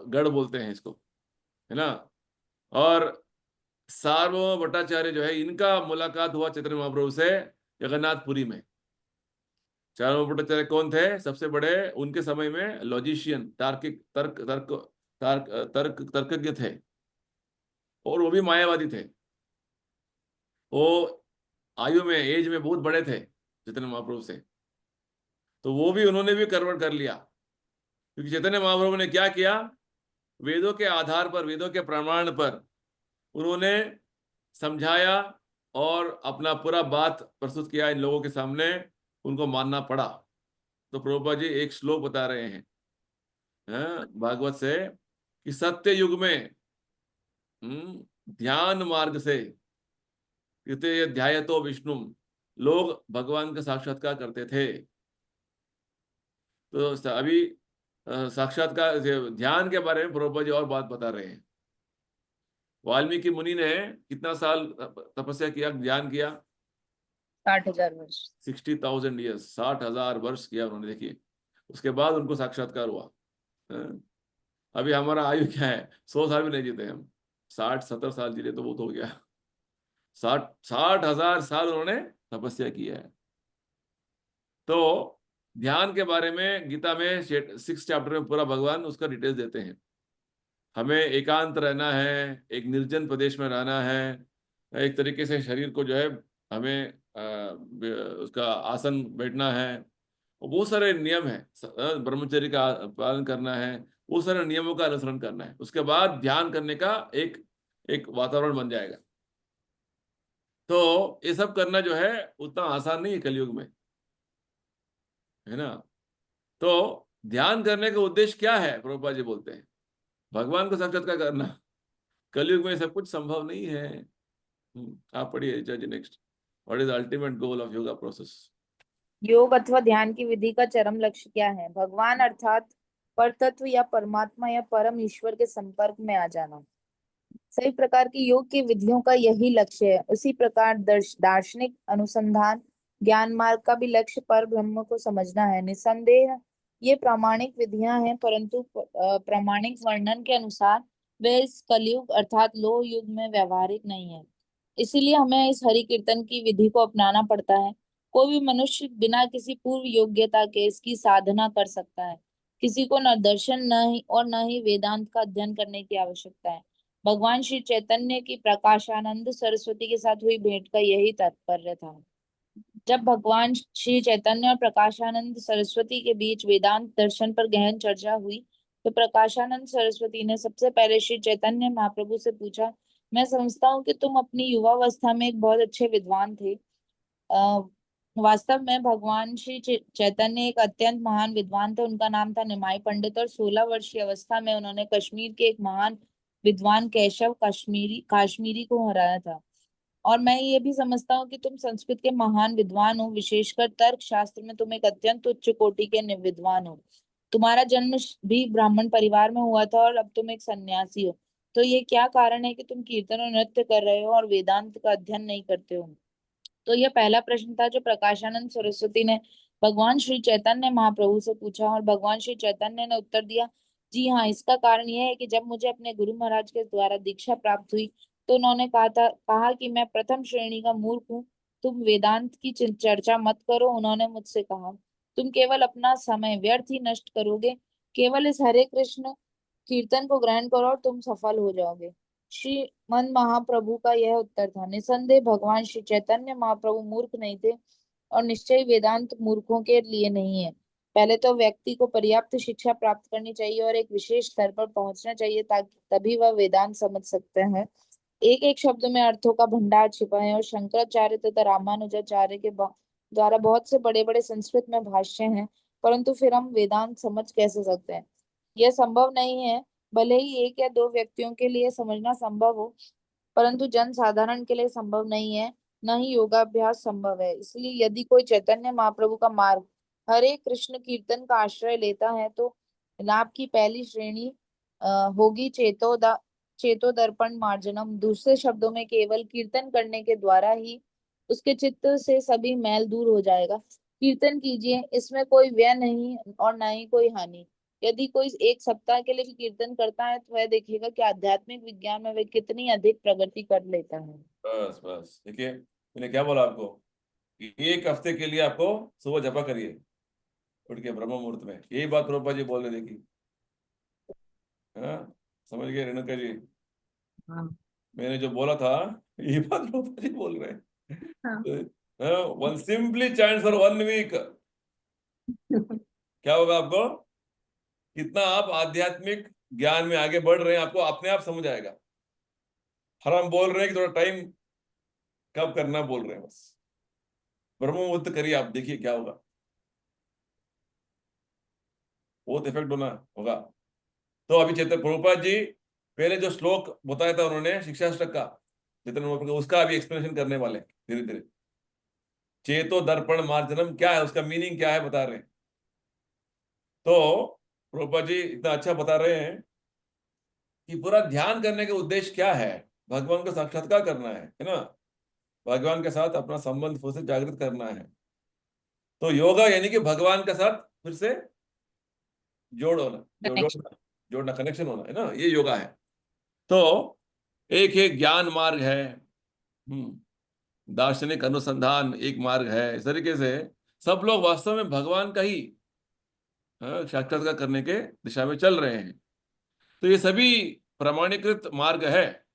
Speaker 1: गढ़ बोलते हैं इसको, है ना। और सार्वभौम भट्टाचार्य जो है, इनका मुलाकात हुआ चैतन्य महाप्रभु से जगन्नाथपुरी में। सार्वभौम भट्टाचार्य कौन थे? सबसे बड़े उनके समय में लॉजिशियन, तार्किक तर्क तर्क तर्क तर्क तर्कज्ञ थे, और वो भी मायावादी थे। वो आयु में, एज में बहुत बड़े थे चैतन्य महाप्रभु से। तो वो भी, उन्होंने भी कन्वर्ट कर लिया, क्योंकि चैतन्य महाप्रभु ने क्या किया, वेदों के आधार पर, वेदों के प्रमाण पर उन्होंने समझाया और अपना पूरा बात प्रस्तुत किया इन लोगों के सामने, उनको मानना पड़ा। तो प्रभुपाद जी एक श्लोक बता रहे हैं भागवत से, कि सत्य युग में ध्यान मार्ग से कृते ध्यायतो विष्णु, लोग भगवान का साक्षात्कार करते थे। तो अभी साक्षात्कार ध्यान के बारे में प्रभुपाद जी और बात बता रहे हैं। वाल्मीकि मुनि ने कितना साल तपस्या किया, ध्यान किया?
Speaker 2: 60,000 वर्ष।
Speaker 1: 60,000 ईयर्स, 60,000 वर्ष किया उन्होंने। देखिए, उसके बाद उनको साक्षात्कार हुआ। अभी हमारा आयु क्या है? 100 साल भी नहीं जीते हम, 60-70 साल जी ले तो बहुत हो गया। 60,000 साल उन्होंने तपस्या की है। तो ध्यान के बारे में गीता में 6 चैप्टर में पूरा भगवान उसका डिटेल्स देते हैं। हमें एकांत रहना है, एक निर्जन प्रदेश में रहना है, एक तरीके से शरीर को जो है हमें उसका आसन बैठना है, बहुत सारे नियम है, ब्रह्मचर्य का पालन करना है, बहुत सारे नियमों का अनुसरण करना है। उसके बाद ध्यान करने का एक एक वातावरण बन जाएगा। तो ये सब करना जो है उतना आसान नहीं है कलयुग में, है ना। तो ध्यान करने का उद्देश्य क्या है? प्रभुपाद जी बोलते हैं भगवान को साक्षात्कार करना। कलयुग में सब कुछ संभव नहीं है। आप पढ़िए जी next. What is ultimate goal of yoga process?
Speaker 2: योग अथवा ध्यान की विधि का चरम लक्ष्य क्या है? भगवान अर्थात परतत्व या परमात्मा या परम ईश्वर के संपर्क में आ जाना। सभी प्रकार की योग की विधियों का यही लक्ष्य है। उसी प्रकार दार्शनिक अनुसंधान ज्ञान मार्ग का भी लक्ष्य पर ब्रह्म को समझना है। निसंदेह ये प्रामाणिक विधियां हैं, परंतु प्रामाणिक वर्णन के अनुसार वे इस कलयुग अर्थात लोह युग में व्यवहारिक नहीं है। इसीलिए हमें इस हरि कीर्तन की विधि को अपनाना पड़ता है। कोई भी मनुष्य बिना किसी पूर्व योग्यता के इसकी साधना कर सकता है। किसी को न दर्शन न ही और न ही वेदांत का अध्ययन करने की आवश्यकता है। भगवान श्री चैतन्य की प्रकाशानंद सरस्वती के साथ हुई भेंट का यही तात्पर्य था। जब भगवान श्री चैतन्य और प्रकाशानंद सरस्वती के बीच वेदांत दर्शन पर गहन चर्चा हुई, तो प्रकाशानंद सरस्वती ने सबसे पहले श्री चैतन्य महाप्रभु से पूछा, मैं समझता हूँ कि तुम अपनी युवावस्था में एक बहुत अच्छे विद्वान थे। वास्तव में भगवान श्री चैतन्य एक अत्यंत महान विद्वान थे। उनका नाम था निमाई पंडित और 16 वर्षीय अवस्था में उन्होंने कश्मीर के एक महान विद्वान केशव काश्मीरी को हराया था। और मैं ये भी समझता हूँ कि तुम संस्कृत के महान विद्वान हो, विशेषकर तर्क शास्त्र में तुम एक अत्यंत उच्च कोटि के विद्वान हो। तुम्हारा जन्म भी ब्राह्मण परिवार में हुआ था और अब तुम एक सन्यासी हो। तो ये क्या कारण है कि तुम कीर्तन और नृत्य कर रहे हो और वेदांत का अध्ययन नहीं करते हो? तो यह पहला प्रश्न था जो प्रकाशानंद सरस्वती ने भगवान श्री चैतन्य महाप्रभु से पूछा, और भगवान श्री चैतन्य ने उत्तर दिया, जी हाँ, इसका कारण यह है कि जब मुझे अपने गुरु महाराज के द्वारा दीक्षा प्राप्त हुई तो उन्होंने कहा कि मैं प्रथम श्रेणी का मूर्ख हूँ, तुम वेदांत की चर्चा मत करो। उन्होंने मुझसे कहा, तुम केवल अपना समय व्यर्थ ही नष्ट करोगे, केवल इस हरे कृष्ण कीर्तन को ग्रहण करो और तुम सफल हो जाओगे। श्रीमन महाप्रभु का यह उत्तर था। निसंदेह भगवान श्री चैतन्य महाप्रभु मूर्ख नहीं थे और निश्चय वेदांत मूर्खों के लिए नहीं है। पहले तो व्यक्ति को पर्याप्त शिक्षा प्राप्त करनी चाहिए और एक विशेष स्तर पर पहुंचना चाहिए, ताकि तभी वह वेदांत समझ सकते हैं। एक एक शब्द में अर्थों का भंडार छिपा है और शंकराचार्य तथा रामानुजाचार्य के द्वारा बहुत से बड़े बड़े संस्कृत में भाष्य हैं, परंतु फिर हम वेदांत समझ कैसे सकते हैं? यह संभव नहीं है। भले ही एक या दो व्यक्तियों के लिए समझना संभव हो, परंतु जन साधारण के लिए संभव नहीं है, न ही योगाभ्यास संभव है। इसलिए यदि कोई चैतन्य महाप्रभु का मार्ग हरे कृष्ण कीर्तन का आश्रय लेता है तो लाभ की पहली श्रेणी होगी चेतो दर्पण मार्जनम। दूसरे शब्दों में केवल कीर्तन करने के द्वारा ही उसके चित्त से सभी मैल दूर हो जाएगा। कीर्तन कीजिए, इसमें कोई व्यय नहीं और न ही कोई हानि। यदि कोई एक सप्ताह के लिए भी कीर्तन करता है तो वह देखेगा कि आध्यात्मिक विज्ञान में वह कितनी अधिक प्रगति कर लेता है।
Speaker 1: बस बस, देखिए मैंने क्या बोला आपको, एक हफ्ते के लिए आपको सुबह जपा करिए उठ के ब्रह्म मुहूर्त में, यही बात प्रभुपाद जी बोल रहे, देखिए। हाँ, समझ गए रेणुका जी?
Speaker 3: हाँ
Speaker 1: मैंने जो बोला था ये बात प्रभुपाद जी बोल रहे
Speaker 3: हाँ।
Speaker 1: हैं। One simply chant for 1 week, क्या होगा आपको? कितना आप आध्यात्मिक ज्ञान में आगे बढ़ रहे हैं, आपको अपने आप समझ आएगा। हर हम बोल रहे हैं कि थोड़ा टाइम कब करना बोल रहे हैं, बस ब्रह्म मुहूर्त करिए, आप देखिए क्या होगा, बहुत इफेक्ट होगा। तो अभी चैतन्य प्रभुपाद जी पहले जो श्लोक बताया था उन्होंने शिक्षाष्टक का, चैतन्य महाप्रभु का, उसका अभी एक्सप्लेनेशन करने वाले धीरे धीरे। चेतो दर्पण मार्जनम क्या है, उसका मीनिंग क्या है बता रहे हैं। तो प्रभुपाद जी इतना अच्छा बता रहे हैं कि पूरा ध्यान करने का उद्देश्य क्या है, भगवान का साक्षात्कार करना है ना, भगवान के साथ अपना संबंध फिर से जागृत करना है। तो योगा यानी कि भगवान के साथ फिर से जोड़ना कनेक्शन होना है ना, ये योगा है। तो एक ज्ञान मार्ग है, दार्शनिक अनुसंधान एक मार्ग है। इस तरीके से सब लोग वास्तव में भगवान का ही साक्षात्कार करने के दिशा में चल रहे हैं। तो ये सभी प्रमाणीकृत मार्ग है,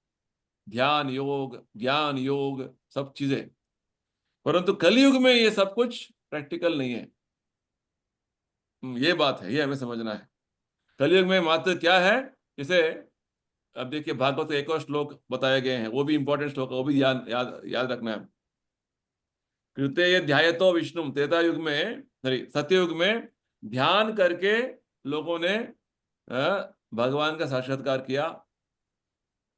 Speaker 1: ध्यान योग, ज्ञान योग, सब चीजें। परंतु कलयुग में ये सब कुछ प्रैक्टिकल नहीं है। ये बात है, ये हमें समझना है। कलयुग में मात्र क्या है, जैसे अब देखिए भागवत के एक और श्लोक बताए गए हैं, वो भी इंपॉर्टेंट श्लोक है, वो भी याद याद याद रखना है। कृते ध्यायतो विष्णु, त्रेता युग में, सॉरी सत्ययुग में ध्यान करके लोगों ने भगवान का साक्षात्कार किया।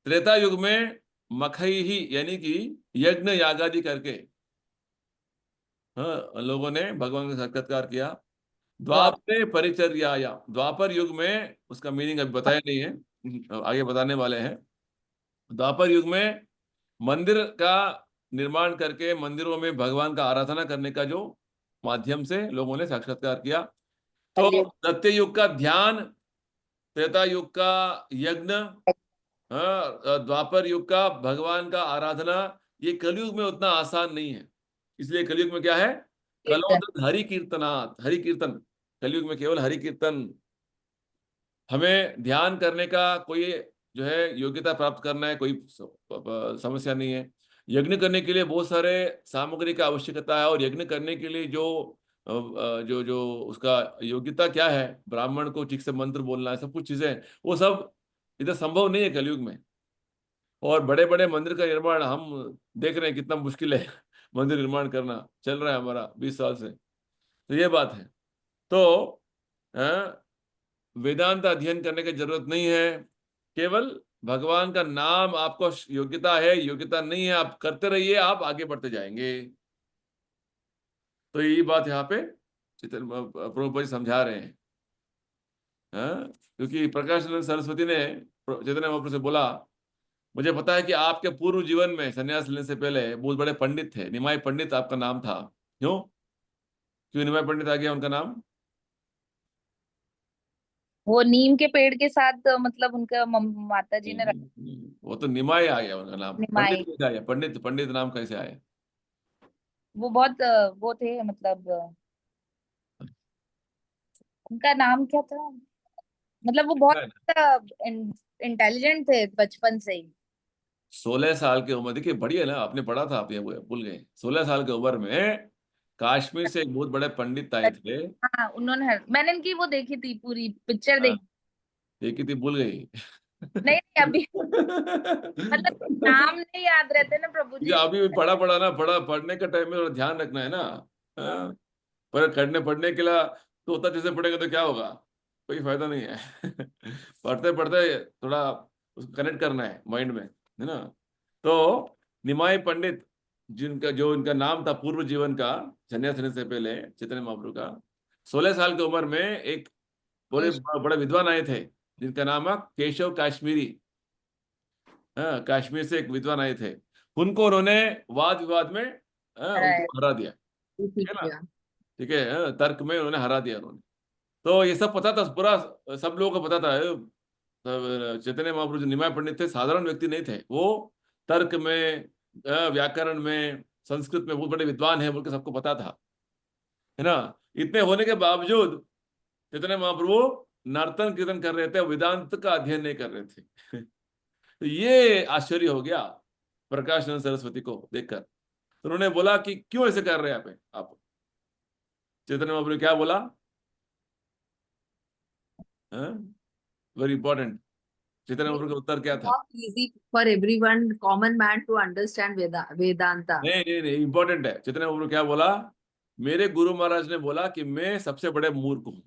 Speaker 1: त्रेता युग में मखई ही यानी कि यज्ञ यागादि करके हाँ, लोगों ने भगवान का साक्षात्कार किया।
Speaker 3: द्वापर
Speaker 1: द्वापरे परिचर्याया, द्वापर युग में, उसका मीनिंग अभी बताया नहीं है, आगे बताने वाले हैं। द्वापर युग में मंदिर का निर्माण करके मंदिरों में भगवान का आराधना करने का जो माध्यम से लोगों ने साक्षात्कार किया। तो
Speaker 3: कलयुग
Speaker 1: सत्य युग का ध्यान, त्रेता युग का यज्ञ, हाँ, द्वापर युग का भगवान का आराधना, ये कलयुग में उतना आसान नहीं है। इसलिए कलयुग में क्या है?
Speaker 3: कीर्तन
Speaker 1: कलोद हरि कीर्तनात्, हरि कीर्तन। कलयुग में केवल हरि कीर्तन। हमें ध्यान करने का कोई जो है योग्यता प्राप्त करना है, कोई समस्या नहीं है। यज्ञ करने के लिए बहुत सारे सामग्री का आवश्यकता है, और यज्ञ करने के लिए जो जो जो उसका योग्यता क्या है, ब्राह्मण को ठीक से मंत्र बोलना है, सब कुछ चीजें, वो सब इधर संभव नहीं है कलयुग में। और बड़े बड़े मंदिर का निर्माण हम देख रहे हैं कितना मुश्किल है मंदिर निर्माण करना चल रहा है हमारा 20 साल से। तो ये बात है। तो वेदांत अध्ययन करने की जरूरत नहीं है। केवल भगवान का नाम, आपको योग्यता है योग्यता नहीं है, आप करते रहिए, आप आगे बढ़ते जाएंगे। तो यही बात यहाँ पे प्रभुपाद जी समझा रहे हैं। क्योंकि प्रकाशानंद सरस्वती ने चैतन्य महाप्रभु से बोला, मुझे पता है कि आपके पूर्व जीवन में संन्यास लेने से पहले बहुत बड़े पंडित थे, निमाई पंडित आपका नाम था। क्यों क्यों निमाई पंडित आ गया उनका नाम?
Speaker 2: वो नीम के पेड़ के साथ मतलब उनका माता जी ने
Speaker 1: वो तो निमाई आ गया उनका नाम, पंडित
Speaker 2: निमाई।
Speaker 1: कैसे आया? पंडित पंडित नाम कैसे आया?
Speaker 2: वो बहुत वो थे मतलब उनका नाम क्या था, मतलब वो बहुत इंटेलिजेंट थे बचपन से ही।
Speaker 1: 16 साल की उम्र, देखिए बढ़िया ना, आपने पढ़ा था, आप ये भूल गए। 16 साल की उम्र में कश्मीर से एक बहुत बड़े पंडित आए थे।
Speaker 2: हाँ उन्होंने, मैंने इनकी वो देखी थी, पूरी पिक्चर
Speaker 1: हाँ,
Speaker 2: देखी।
Speaker 1: देखी थी, भूल गई।
Speaker 2: नहीं नहीं अभी, मतलब नाम नहीं याद रहते ना प्रभु
Speaker 1: ये
Speaker 2: जी।
Speaker 1: अभी भी पढ़ा पढ़ा ना, पढ़ने का टाइम में थोड़ा ध्यान रखना है ना। हाँ, पर पढ़ने के लिए तोता जैसे पढ़ेगा तो क्या होगा? कोई फायदा नहीं है। पढ़ते पढ़ते थोड़ा उसको कनेक्ट करना है माइंड में, है ना। तो निमाई पंडित, जिनका जो इनका नाम था पूर्व जीवन का, संन्यास लेने से पहले चैतन्य महाप्रभु का, 16 साल की उम्र में एक बड़े बड़े विद्वान आए थे, जिनका नाम है केशव काश्मीरी। हाँ, कश्मीर से एक विद्वान आए थे। उनको उन्होंने वाद विवाद में, उनको हरा दिया। ठीक
Speaker 3: ठीक
Speaker 1: है ना?
Speaker 3: किया।
Speaker 1: ठीक है, तर्क में उन्होंने हरा दिया उन्होंने। तो ये सब पता था पूरा, सब लोगों को पता था। चैतन्य महाप्रभु जो निमाय पंडित थे, साधारण व्यक्ति नहीं थे वो। तर्क में, व्याकरण में, संस्कृत में बहुत बड़े विद्वान है बोल के सबको पता था, है ना। इतने होने के बावजूद चैतन्य महाप्रभु नर्तन कीर्तन कर रहे थे, वेदांत का अध्ययन नहीं कर रहे थे। तो ये आश्चर्य हो गया प्रकाशानंद सरस्वती को देखकर। तो उन्होंने बोला कि क्यों ऐसे कर रहे हैं आप? चैतन्य महाप्रभु ने क्या बोला? Very important. चैतन्य महाप्रभु का उत्तर क्या था?
Speaker 3: Not easy for everyone, common man to understand Vedanta.
Speaker 1: नहीं नहीं नहीं, इंपॉर्टेंट है। चैतन्य महाप्रभु क्या बोला? मेरे गुरु महाराज ने बोला कि मैं सबसे बड़े मूर्ख हूं,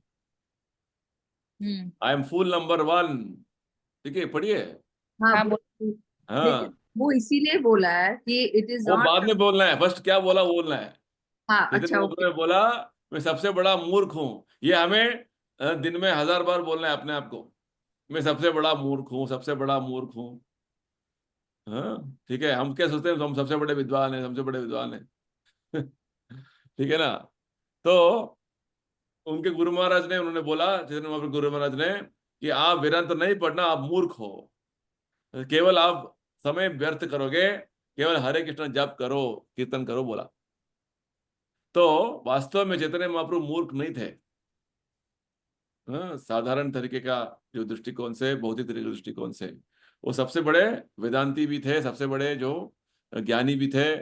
Speaker 2: हम्म।
Speaker 1: I am fool number 1। ठीक है, पढ़िए।
Speaker 3: हाँ
Speaker 2: हाँ
Speaker 3: लेकिन
Speaker 1: हाँ,
Speaker 3: वो इसीलिए बोला है कि इट इज
Speaker 1: वो
Speaker 3: नॉट।
Speaker 1: बाद में बोलना है, फर्स्ट क्या बोला वो बोलना है।
Speaker 3: हाँ
Speaker 1: चैतन्य
Speaker 3: अच्छा
Speaker 1: महाप्रभु
Speaker 3: ओके।
Speaker 1: ने बोला मैं सबसे बड़ा मूर्ख हूँ। ये हमें दिन में 1000 बार बोलना है अपने आप को, मैं सबसे बड़ा मूर्ख हूँ, सबसे बड़ा मूर्ख हूँ। हाँ, ठीक है, हम क्या सोचते हैं, हम सबसे बड़े विद्वान हैं, सबसे बड़े विद्वान हैं। ठीक है ना। तो उनके गुरु महाराज ने, उन्होंने बोला, चैतन्य महाप्रभु गुरु महाराज ने, कि आप वेदांत नहीं पढ़ना, आप मूर्ख हो, केवल आप समय व्यर्थ करोगे, केवल हरे कृष्ण जप करो, कीर्तन करो, बोला। तो वास्तव में चैतन्य महाप्रभु मूर्ख नहीं थे। हाँ, साधारण तरीके का जो दृष्टिकोण से, भौतिक तरीके के दृष्टिकोण से, वो सबसे बड़े वेदांती भी थे, सबसे बड़े जो ज्ञानी भी थे।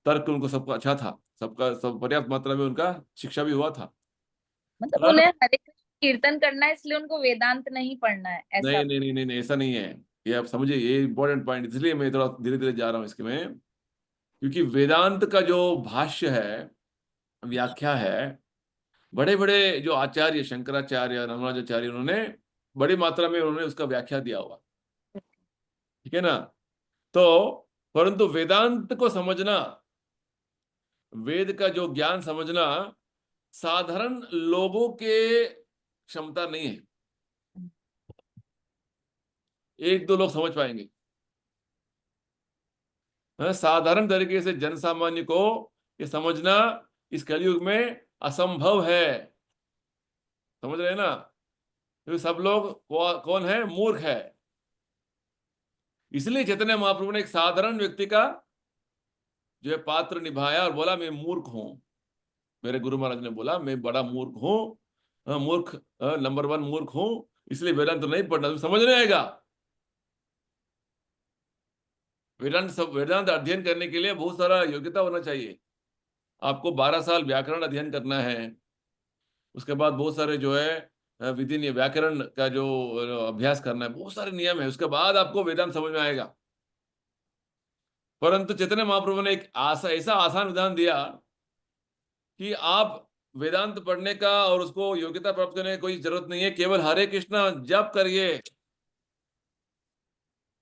Speaker 1: तर्क उनको सबको अच्छा था, सबका सब पर्याप्त मात्रा में उनका शिक्षा भी हुआ था।
Speaker 2: मतलब
Speaker 1: पर
Speaker 2: उन्हें हरे कृष्ण कीर्तन करना है, इसलिए उनको वेदांत नहीं पढ़ना है ऐसा।
Speaker 1: नहीं नहीं नहीं नहीं नहीं, ऐसा नहीं है। ये आप समझिए, ये इंपॉर्टेंट पॉइंट, इसलिए मैं थोड़ा धीरे धीरे जा रहा हूँ इसके में। क्योंकि वेदांत का जो भाष्य है, व्याख्या है, बड़े बड़े जो आचार्य, शंकराचार्य, रामानुजाचार्य, उन्होंने बड़ी मात्रा में उन्होंने उसका व्याख्या दिया हुआ। ठीक है ना। तो परंतु वेदांत को समझना वेद का जो ज्ञान समझना साधारण लोगों के क्षमता नहीं है। एक दो लोग समझ पाएंगे। साधारण तरीके से जन सामान्य को ये समझना इस कलयुग में असंभव है। समझ रहे हैं ना? तो सब लोग कौन है? मूर्ख है। इसलिए चैतन्य महाप्रभु ने एक साधारण व्यक्ति का जो है पात्र निभाया और बोला मैं मूर्ख हूं। मेरे गुरु महाराज ने बोला मैं बड़ा मूर्ख हूं, मूर्ख नंबर 1 मूर्ख हूं, इसलिए वेदांत नहीं पढ़ना, तुम समझ नहीं आएगा। वेदांत अध्ययन करने के लिए बहुत सारा योग्यता होना चाहिए। आपको 12 साल व्याकरण अध्ययन करना है, उसके बाद बहुत सारे जो है विधि व्याकरण का जो अभ्यास करना है, बहुत सारे नियम है, उसके बाद आपको वेदांत समझ में आएगा। परंतु चैतन्य महाप्रभु ने एक ऐसा आसान विधान दिया कि आप वेदांत पढ़ने का और उसको योग्यता प्राप्त करने की कोई जरूरत नहीं है, केवल हरे कृष्णा जप करिए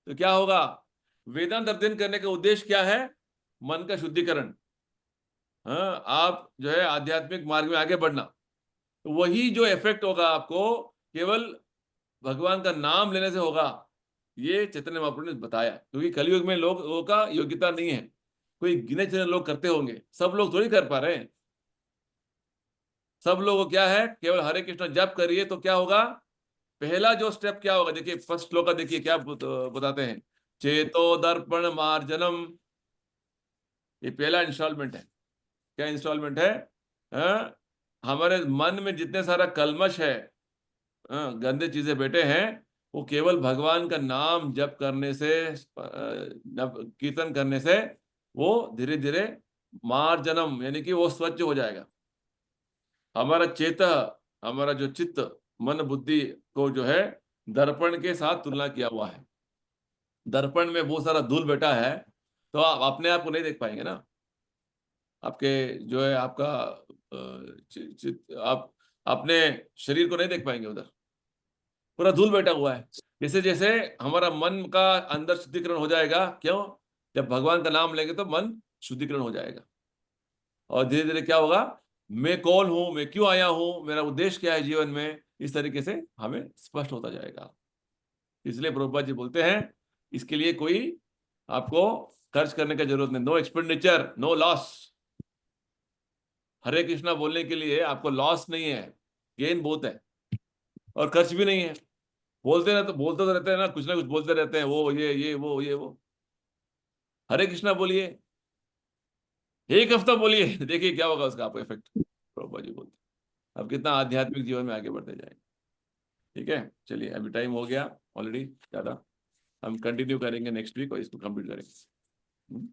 Speaker 1: तो क्या होगा। वेदांत अध्ययन करने का उद्देश्य क्या है? मन का शुद्धिकरण। हाँ, आप जो है आध्यात्मिक मार्ग में आगे बढ़ना। तो वही जो इफेक्ट होगा आपको केवल भगवान का नाम लेने से होगा, ये चैतन्य महाप्रभु ने बताया। क्योंकि कलयुग में लोगों का योग्यता नहीं है, कोई गिने चुने लोग करते होंगे, सब लोग थोड़ी कर पा रहे हैं। सब लोगों को क्या है, केवल हरे कृष्ण जप करिए तो क्या होगा। पहला जो स्टेप क्या होगा, देखिए फर्स्ट श्लोक का देखिए क्या बताते हैं। चेतो दर्पण मार्जनम, ये पहला इंस्टॉलमेंट है। क्या इंस्टॉलमेंट है? हाँ, हमारे मन में जितने सारा कलमश है, गंदे चीजें बैठे हैं, वो केवल भगवान का नाम जप करने से, कीर्तन करने से वो धीरे धीरे मार्जनम यानी कि वो स्वच्छ हो जाएगा। हमारा हमारा जो चित्त मन बुद्धि को जो है दर्पण के साथ तुलना किया हुआ है। दर्पण में बहुत सारा धूल बैठा है, तो आप अपने आप को नहीं देख पाएंगे ना। आपके जो है आपका आप अपने शरीर को नहीं देख पाएंगे, उधर पूरा धूल बैठा हुआ है। जैसे जैसे हमारा मन का अंदर शुद्धिकरण हो जाएगा, क्यों? जब भगवान का नाम लेंगे तो मन शुद्धिकरण हो जाएगा, और धीरे धीरे क्या होगा, मैं कौन हूं, मैं क्यों आया हूं, मेरा उद्देश्य क्या है जीवन में, इस तरीके से हमें स्पष्ट होता जाएगा। इसलिए प्रभुपाद जी बोलते हैं इसके लिए कोई आपको खर्च करने की जरूरत नहीं, नो एक्सपेंडिचर नो लॉस। हरे कृष्णा बोलने के लिए आपको लॉस नहीं है, गेन बहुत है, और खर्च भी नहीं है। बोलते तो रहते हैं ना कुछ बोलते रहते हैं, वो ये वो। हरे कृष्णा बोलिए, एक हफ्ता बोलिए, देखिए क्या होगा उसका आपको इफेक्ट। प्रभुपाद जी बोलते हैं अब कितना आध्यात्मिक जीवन में आगे बढ़ते जाएंगे। ठीक है, चलिए अभी टाइम हो गया ऑलरेडी ज्यादा, हम कंटिन्यू करेंगे नेक्स्ट वीक और इसको कंप्लीट करेंगे।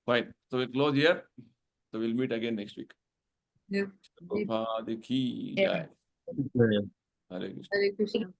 Speaker 1: Fine, so we'll close here, so we'll meet again next week.
Speaker 3: जी,
Speaker 1: प्रभुपाद की जय। हरे कृष्ण।
Speaker 3: हरे कृष्ण।